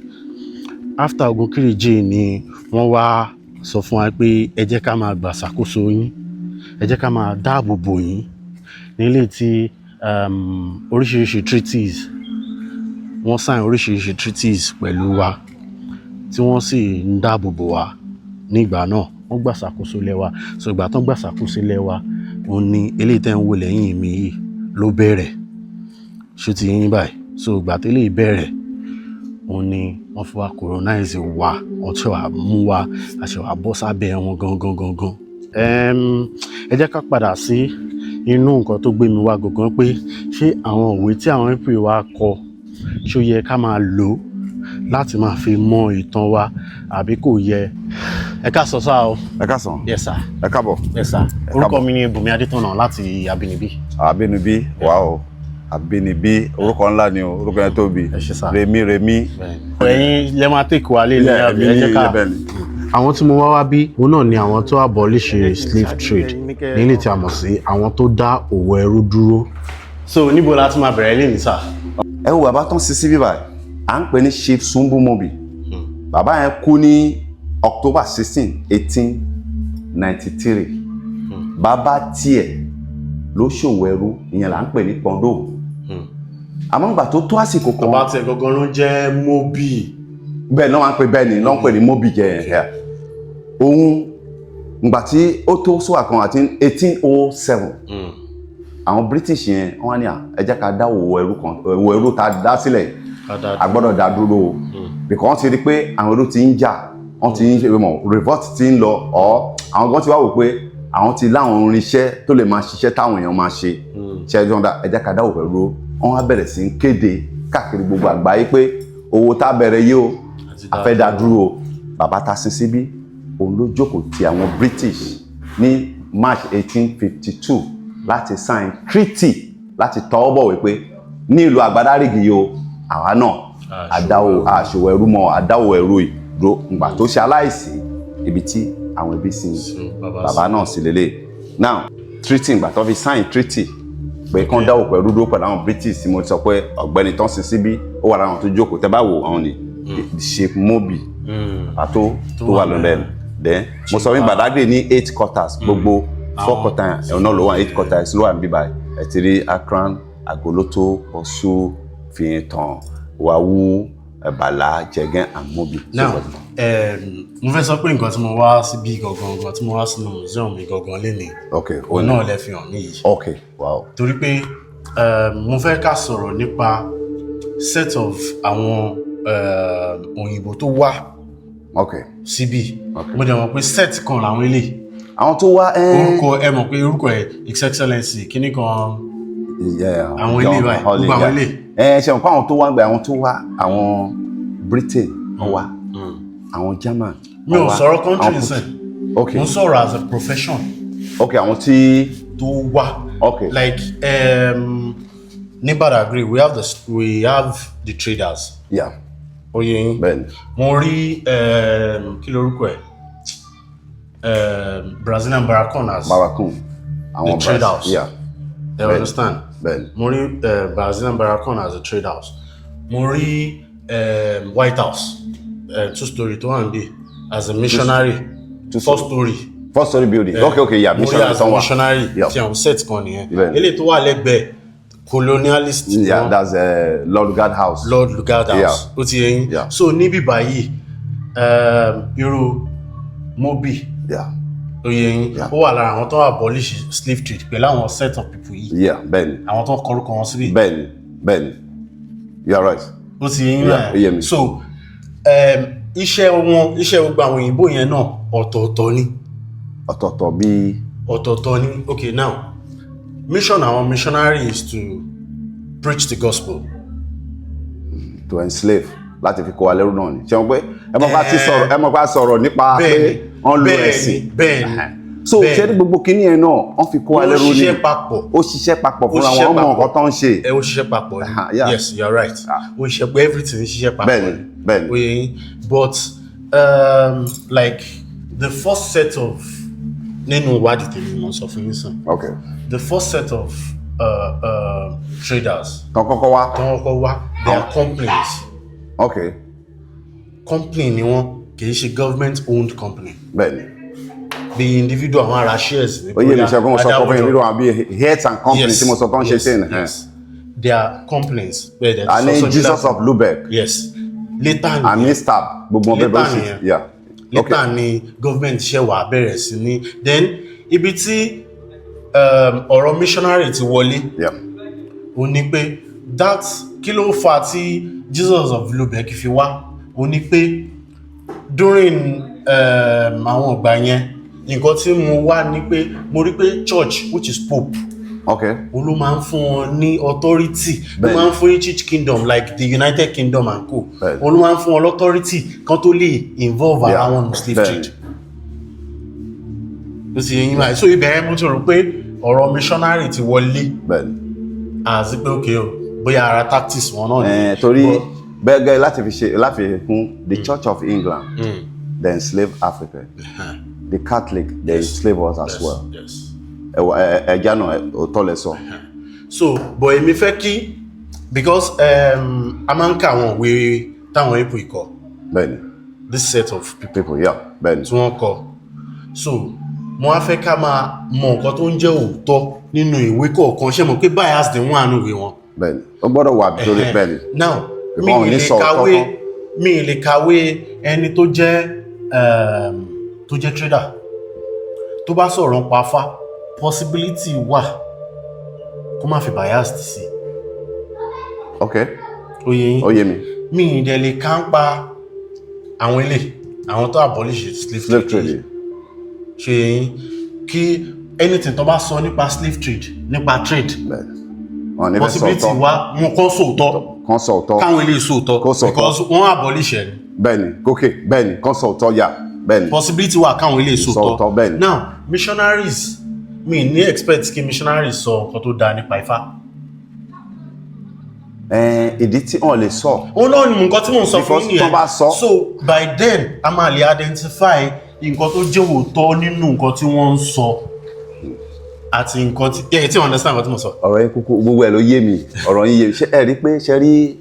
After ogun Kírìjì ni wọ́n wá sọ fún wa pé ẹ jẹ́ ká máa gbà ṣàkóso yín, ẹ jẹ́ ká máa dáàbò bò yín nílé tí oríṣiríṣi treaties, wọ́n sign oríṣiríṣi treaties pẹ̀lú wa tí wọ́n sì ń dáàbò bò wa nígbà náà. Wọ́n gbà ṣàkóso ilẹ̀ wa. So ìgbà tán gbà ṣàkóso ilẹ̀ wa, òun ni eléyìí tẹ́ ń wò lẹ́yìn mi yìí ló bẹ̀rẹ̀. Ṣé ti yín báyìí? So ìgbà tí eléyìí bẹ̀rẹ̀, òun ni wọ́n fi wá colonize wa, wọ́n ṣe wá mú wa, a ṣe wá bọ́ sábẹ́ wọn gangan. Ẹ jẹ́ ká padà sí inú nǹkan tó gbé mi wá gangan pé ṣé àwọn òwe tí àwọn people wa kọ ṣó yẹ ká máa lò láti máa fi mọ ìtàn wa àbí kò yẹ. Ẹ káàsán sá o. Ẹ káàsán. Yes sir. Ẹ káàbọ̀. Yes sir. Orúkọ mi ni Bunmi Adetona láti Abínibí. Abínibí, wow. Abínibí, orúkọ ńlá ni o, orúkọ yẹn tóbi. Ẹ ṣé sá. Remi. Ẹ̀yin lẹ máa take wa lé ní àbí ẹ jẹ́ ká. Àwọn tí mo wá bí, òun náà ni àwọn tó abolish slave trade nílé tí a mọ̀ sí àwọn tó dá òwò ẹrú dúró. So níbo la ti máa bẹ̀rẹ̀ lé ní sà? Ẹ wo bàbá tán sisi bíbá à ń pè ní Chief Sumbu Mobi. Bàbá yẹn kú ní October 16, 1893. Bàbá tiẹ̀ ló ṣòwò ẹrú, ìyẹn là ń pè ní Pondo. Àmọ́ ìgbà tó tó àsìkò kan. Bàbá tiẹ̀ gangan ló jẹ́ Mobi. Bẹ́ẹ̀ náà wọ́n ń pè bẹ́ẹ̀ ni, ló ń pè ní Mobi jẹ́ ẹ̀. Òun ìgbà tí ó tó sọ́wà kan àti 1807. Àwọn British yẹn wọ́n ní ẹ jẹ́ ká dá òwò ẹrú kan, òwò ẹrú tá dá sílẹ̀ a gbọ́dọ̀ dá dúró because wọ́n ti rí pé àwọn ẹrú ti ń jà, wọ́n ti ń ṣe mọ̀ revolt ti ń lọ àwọn gan ti wá wò pé àwọn ti láwọn irinṣẹ́ tó lè máa ṣiṣẹ́ táwọn èèyàn máa ṣe ṣẹ́jọ́ndà ẹ jẹ́ ká dá òwò ẹrú. Wọ́n á bẹ̀rẹ̀ sí ń kéde káàkiri gbogbo àgbáyé pé owó tá bẹ̀rẹ̀ yìí o a fẹ́ dá dúró. Bàbá ta sin síbí òun ló jókòó ti àwọn British ní March 1852 láti sign treaty láti tọwọ́ bọ̀wé pé ní ìlú Àgbádárìgì yìí o àwa náà àṣòwò ẹrú mọ́ àdáwò ẹrú ìdúró. Ìgbà tó ṣe aláìsí ibi tí àwọn ẹbí sin bàbá náà sí lélẹ̀. Now treaty ìgbà tó fi sign treaty pé kán dáwò pẹ̀lú dúró pẹ̀lú àwọn British tí mo sọ pé ọ̀gbẹ́ni tán sin síbí ó wà láwọn tó jókòó tẹ́ bá wò àwọn ni Chief Mobi àtó tó wà lọ́dẹ̀. Then mo sọ wí Badagry ní 8 quarters gbogbo 4 quarters ẹ̀hún náà ló wà 8 quarters ló wà níbí báyìí. Ẹ ti rí Akran, Agoloto, Ọ̀ṣù, Fìyìntàn, Wàwú, Bàlá, Jẹ̀gẹ́ and Mobi. Now mo fẹ́ sọ pé nǹkan tí mo wá síbí gangan tí mo wá sínú museum mi gangan lénìí. Okay. Òun náà lẹ fi hàn mí yìí. Okay, wow. Torí pé mo fẹ́ ká sọ̀rọ̀ nípa set of àwọn òyìnbó tó wá síbí. Mo dẹ̀ mọ̀ pé set kan làwọn eléyìí. Àwọn tó wá orúkọ ẹ mọ̀ pé orúkọ ẹ̀ His Excellency kíní kan àwọn ilé báyìí gbogbo àwọn ilé. Ṣe mọ̀ pé àwọn tó wá gbé àwọn tó wá àwọn Britain wọ́n wá àwọn German. Mi ò sọ̀rọ̀ country nsìn. Mo sọ̀rọ̀ as a profession. Àwọn tí tó wá. Like ní Badagry we have the traders. Oye yín. Mo rí kí lorúkọ ẹ̀ Brazilian Barraconas. Àwọn trade house. You understand? Mo rí Brazilian Barraconas as a trade house. Mo rí White House 2-story tó wà níbí as a missionary 4-story building. Missionary as a missionary tí àwọn set kan nìyẹn. Eléyìí tó wà lẹ́gbẹ̀ẹ́ colonialist. That's Lord Lugard House. Ó ti yẹ yín. So níbí báyìí irú Mobi ó yẹ yín ó wà lára àwọn tó abolish slave trade pẹ̀lú àwọn set of people yìí. Àwọn tó kọrúkọ wọn síbí. Bẹ́ẹ̀ni you are right. Ó ti yẹ yín náà. So iṣẹ́ gbogbo àwọn òyìnbó yẹn náà ọ̀tọ̀ọ̀tọ̀ ni. Ọ̀tọ̀ọ̀tọ̀ ni. Okay, now mission àwọn missionary is to preach the gospel. To enslave láti fi kó wa lẹ́rú náà ni. Ṣé wọ́n pé ẹ mọ̀ pé sọ̀rọ̀ nípa pé wọ́n lo ẹ̀sìn. So ṣé ní gbogbo kíní ẹ̀ náà wọ́n fi kó wa lẹ́rú ni. Ó ṣiṣẹ́ papọ̀ fúnra wọn mọ̀ nǹkan tó ń ṣe. Ó ṣiṣẹ́ papọ̀ ni. Yes, you are right. Ó ṣiṣẹ́ pé everything ṣiṣẹ́ papọ̀ ni. Bẹ́ẹ̀ni. But like the first set of nínú ìwádìí tèmi mo sọ fún yín sàn. The first set of traders. Tán kọ́kọ́ wá. They are companies. Company ni wọ́n kì í ṣe government owned company. The individual àwọn ara shares. Oye mi ṣe fún mo sọ fún individual àbí heads and companies tí mo sọ tán ṣe sí. They are companies. And Jesus of Lubeck. Yes. Later ni. And Mr. gbogbo ọbẹ̀ bẹ́ẹ̀ sí. Later ni government ṣe wà bẹ̀rẹ̀ sí ní. Then ibi tí ọ̀rọ̀ missionary ti wọlé. Ó ní pé that kí ló fà tí Jesus of Lubeck fi wá. Ó ní pé during àwọn ọgbà yẹn nǹkan tí mo wá ní pé mo rí pé church which is Pope. Ó ló máa ń fún wọn ní authority. Ló máa ń fún each kingdom like the United Kingdom and co. Ó ló máa ń fún wọn authority kan tó lè involve ara wọn slave trade. Ó sì yẹn báyìí. So ibẹ̀ mo ti rò pé ọ̀rọ̀ missionary ti wọlé. Àti pé okay o bóyá ara tactics wọn náà ni. Torí bẹ́ẹ̀ láti fi kún the Church of England they enslaved Africa. The Catholic they enslaved us as well. Ẹja náà òótọ́ lẹ sọ. So but èmi fẹ́ kí because a máa ń ka àwọn òwe táwọn èèpo ìkọ. This set of people bẹ́ẹ̀ni tí wọ́n kọ. So mo wá fẹ́ ká máa mọ nǹkan tó ń jẹ́ òótọ́ nínú ìwé kọ̀ọ̀kan ṣé mo pé bias dín wọ́n àánú ìwé wọn. Bẹ́ẹ̀ni ó gbọ́dọ̀ wà nítorí bẹ́ẹ̀ni. Now mi lè kàwé ẹni tó jẹ́ trader tó bá sọ̀rọ̀ nípa afá possibility wà kó má fi bias sí. Oye mi. Mi ìdẹ̀ lè ká ń pa àwọn tó abolish slave trade. Ṣé yín kí anything tó bá sọ nípa slave trade nípa trade possibility wà mú kán sòótọ́ káwọn ilé sòótọ́ because wọ́n abolish ẹ̀. Bẹ́ẹ̀ni kán sòótọ́ bẹ́ẹ̀ni. Possibility wà káwọn ilé sòótọ́. Bẹ́ẹ̀ni. Now missionaries mi ní expect kí missionaries sọ nǹkan tó dáa nípa Ifá. Ìdí tí wọ́n lè sọ. Ó náà ni nǹkan tí mò ń sọ fún yín nìyẹn. So by then a máa lè identify nǹkan tó jẹ́ òótọ́ nínú nǹkan tí wọ́n ń sọ àti nǹkan tí understand nǹkan tí mo sọ. Ọ̀rọ̀ yín kúkú gbogbo ẹ̀ ló yé mi ọ̀rọ̀ yín yé mi ṣé ẹ rí pé ṣe rí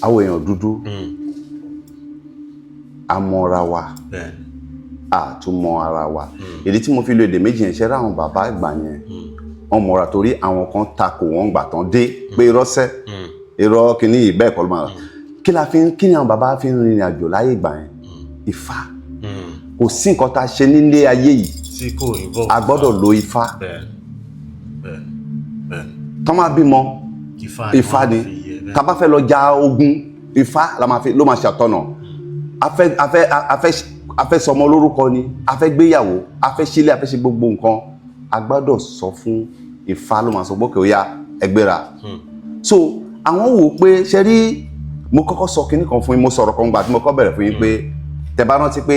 àwọn èèyàn dúdú amọ̀ra wa àtúmọ̀ ara wa ìdí tí mo fi lo èdè méjì yẹn ṣe rí àwọn bàbá ìgbà yẹn wọ́n mọ̀ra torí àwọn kan takò wọ́n gbà tán dé pé irọ́sẹ́ irọ́ kìíní ìbẹ́ ẹ̀kọ́ ló máa kí ni àwọn bàbá fi ń rìnrìn àjò láyé ìgbà yẹn Ifá kò sí nǹkan tá a ṣe nílé ayé yìí a gbọ́dọ̀ lo Ifá tọ́ máa bímọ Ifá ni tá bá fẹ́ lọ ja ogun Ifá ló máa ṣàtọ̀nà a fẹ́ sọmọ lórúkọ ni a fẹ́ gbéyàwó a fẹ́ sílé a fẹ́ ṣe gbogbo nǹkan a gbọ́dọ̀ sọ fún Ifá ló máa sọ gbókè ó yá ẹgbẹ́ra so àwọn wò pé ṣe rí mo kọ́kọ́ sọ kinní kan fún yín mo sọ̀rọ̀ kan gbà tí mo kọ́ bẹ̀rẹ̀ fún yín pé tẹ́ bá rántí pé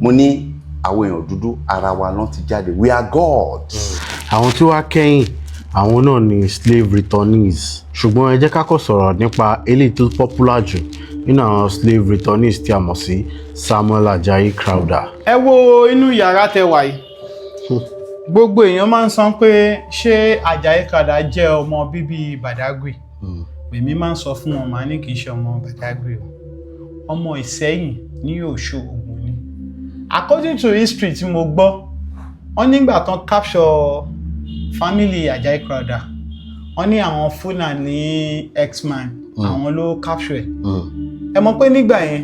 mo ní àwọn èèyàn dúdú ara wa lọ́n ti jáde we are gods. àwọn tí wàá kẹ́yìn àwọn náà ni slave returnees ṣùgbọ́n ẹ jẹ́ ká kọ́ sọ̀rọ̀ nípa eléyìí tó popular jù nínú àwọn slave returnees tí a mọ̀ sí Samuel Ajayi Crowther. ẹ wo inú yàrá tẹ́ wà yìí gbogbo èèyàn máa ń sọ pé ṣé Ajayi Crowther jẹ́ ọmọ bíbí Badagry èmi máa ń sọ fún wọn màá ní kì í ṣe ọmọ Badagry o ọmọ Ìsẹ́yìn ní Ọ̀ṣun Ògùn ni according to history tí mo gbọ́ wọ́n nígbà tán capture family Ajayi Crowther wọ́n ní àwọn Fúlàní X-man àwọn ló capture ẹ mọ̀ pé nígbà yẹn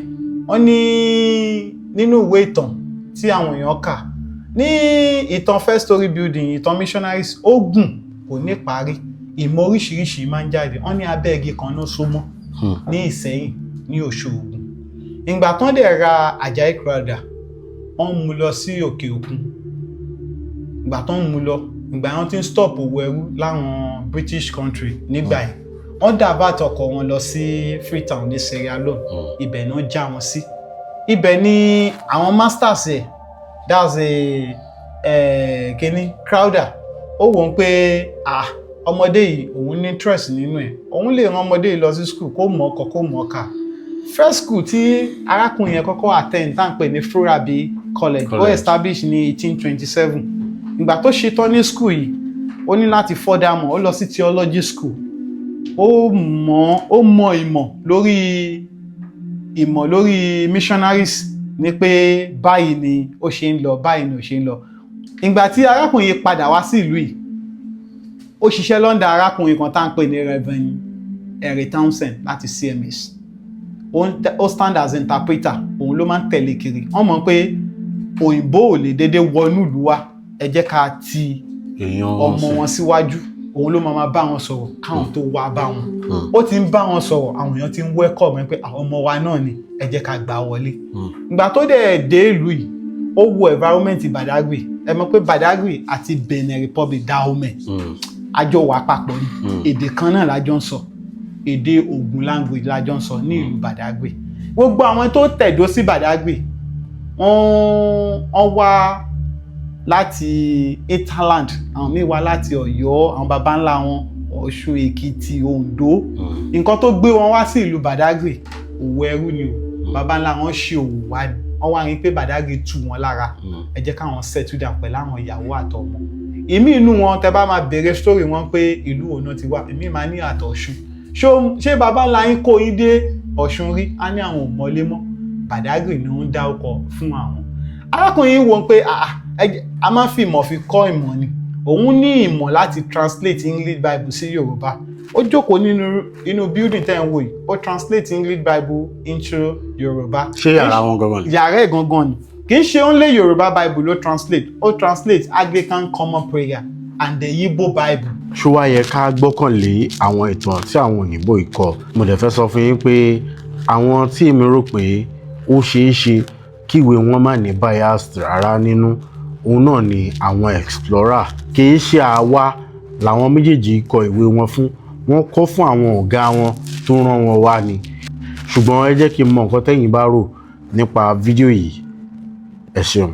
wọ́n ní nínú ìwé ìtàn tí àwọn èèyàn kà ní ìtàn first story building ìtàn Missionaries ó gùn kò ní parí ìmọ̀ oríṣiríṣi máa ń jáde wọ́n ní abẹ́ igi kan ló so mọ́ ní Ìsẹ́yìn ní Ọ̀ṣun Ògùn ìgbà tán dẹ̀ ra Ajayi Crowther wọ́n mú lọ sí òkè òkun ìgbà tán mú lọ ìgbà yẹn ti ń stop owó ẹrú láwọn British country nígbà yẹn wọ́n dàbàtà ọkọ̀ wọn lọ sí Freetown ní Sierra Leone ibẹ̀ náà já wọn sí ibẹ̀ ni àwọn masters ẹ̀ that's kíní Crowther ó wọ́n pé ọmọdé yìí òun ní interest nínú ẹ̀ òun lè rán ọmọdé yìí lọ sí school kó mọ̀ ọkọ̀ kó mọ̀ ọkà first school tí arákùnrin yẹn kọ́kọ́ attend tá à ń pè ní Furabi College ó establish ní 1827 ìgbà tó ṣetán ní school yìí ó ní láti further mọ̀ ó lọ sí theology school ó mọ̀ ìmọ̀ lórí missionaries ní pé báyìí ni ó ṣe ń lọ báyìí ni ó ṣe ń lọ ìgbà tí arákùnrin yìí padà wá sí ìlú yìí ó ṣiṣẹ́ lọ́ndà arákùnrin kan tá à ń pè ní Reverend Henry Townsend láti CMS ó stand as interpreter òun ló máa ń tẹ̀lé kiri wọ́n mọ̀ pé òyìnbó ò lè dédé wọnú ìlú wa ẹ jẹ́ ká ti ọmọ wọn síwájú òun ló máa bá wọn sọ̀rọ̀ káwọn tó wá bá wọn ó ti ń bá wọn sọ̀rọ̀ àwọn èèyàn ti ń welcome pé àwọn ọmọ wa náà ni ẹ jẹ́ ká gbà wọlé ìgbà tó dẹ̀ dé ìlú yìí ó wo environment Badagry ẹ mọ̀ pé Badagry àti Benin Republic Dahomey àjọ wà papọ̀ ni èdè kan náà lájọ ń sọ èdè Ògùn language lájọ ń sọ ní ìlú Badagry gbogbo àwọn tó tẹ̀dó sí Badagry wọ́n wá láti Italand àwọn míì wá láti Ọ̀yọ́ àwọn baba ńlá wọn Ọ̀ṣun Èkìtì Oǹdó nǹkan tó gbé wọn wá sí ìlú Badagry òwò ẹrú ni o baba ńlá wọn ṣe òwò wá ni wọ́n wá rí pé Badagry tù wọ́n lára ẹ jẹ́ káwọn settle down pẹ̀lú àwọn ìyàwó àtọmọ èmi inú wọn tẹ́ bá máa bèrè story wọn pé ìlú òun náà ti wá èmi máa ní àtọ̀ṣun ṣé baba ńlá yín kó yín dé Ọ̀ṣun rí á ní àwọn ò mọ́lé mọ́ Badagry ni wọ́n dá ọkọ̀ fún àwọn arákùnrin wọ́n pé a máa fi ìmọ̀ fi kọ́ ìmọ̀ ni òun ní ìmọ̀ láti translate English Bible sí Yorùbá ó jókòó nínú building tẹ́ ń wò yìí ó translate English Bible into Yorùbá ṣé yàrá wọn gangan ni yàrá ẹ̀ gangan ni kì í ṣe only Yorùbá Bible ló translate ó translate Anglican Common Prayer and the Igbo Bible. ṣó wá yẹ ká gbọ́kànlé àwọn ìtàn tí àwọn òyìnbó yìí kọ mo dẹ̀ fẹ́ sọ fún yín pé àwọn tí èmi rò pé ó ṣeé ṣe kíwé wọn má ní bias rárá nínú òun náà ni àwọn explorer kìí ṣe àwa làwọn méjèèjì kọ ìwé wọn fún wọn kọ fún àwọn ọ̀gá wọn tó rán wọn wá ni ṣùgbọ́n ẹ jẹ́ kí n mọ nǹkan tẹ́yin bá rò nípa fídíò yìí ẹ ṣeun.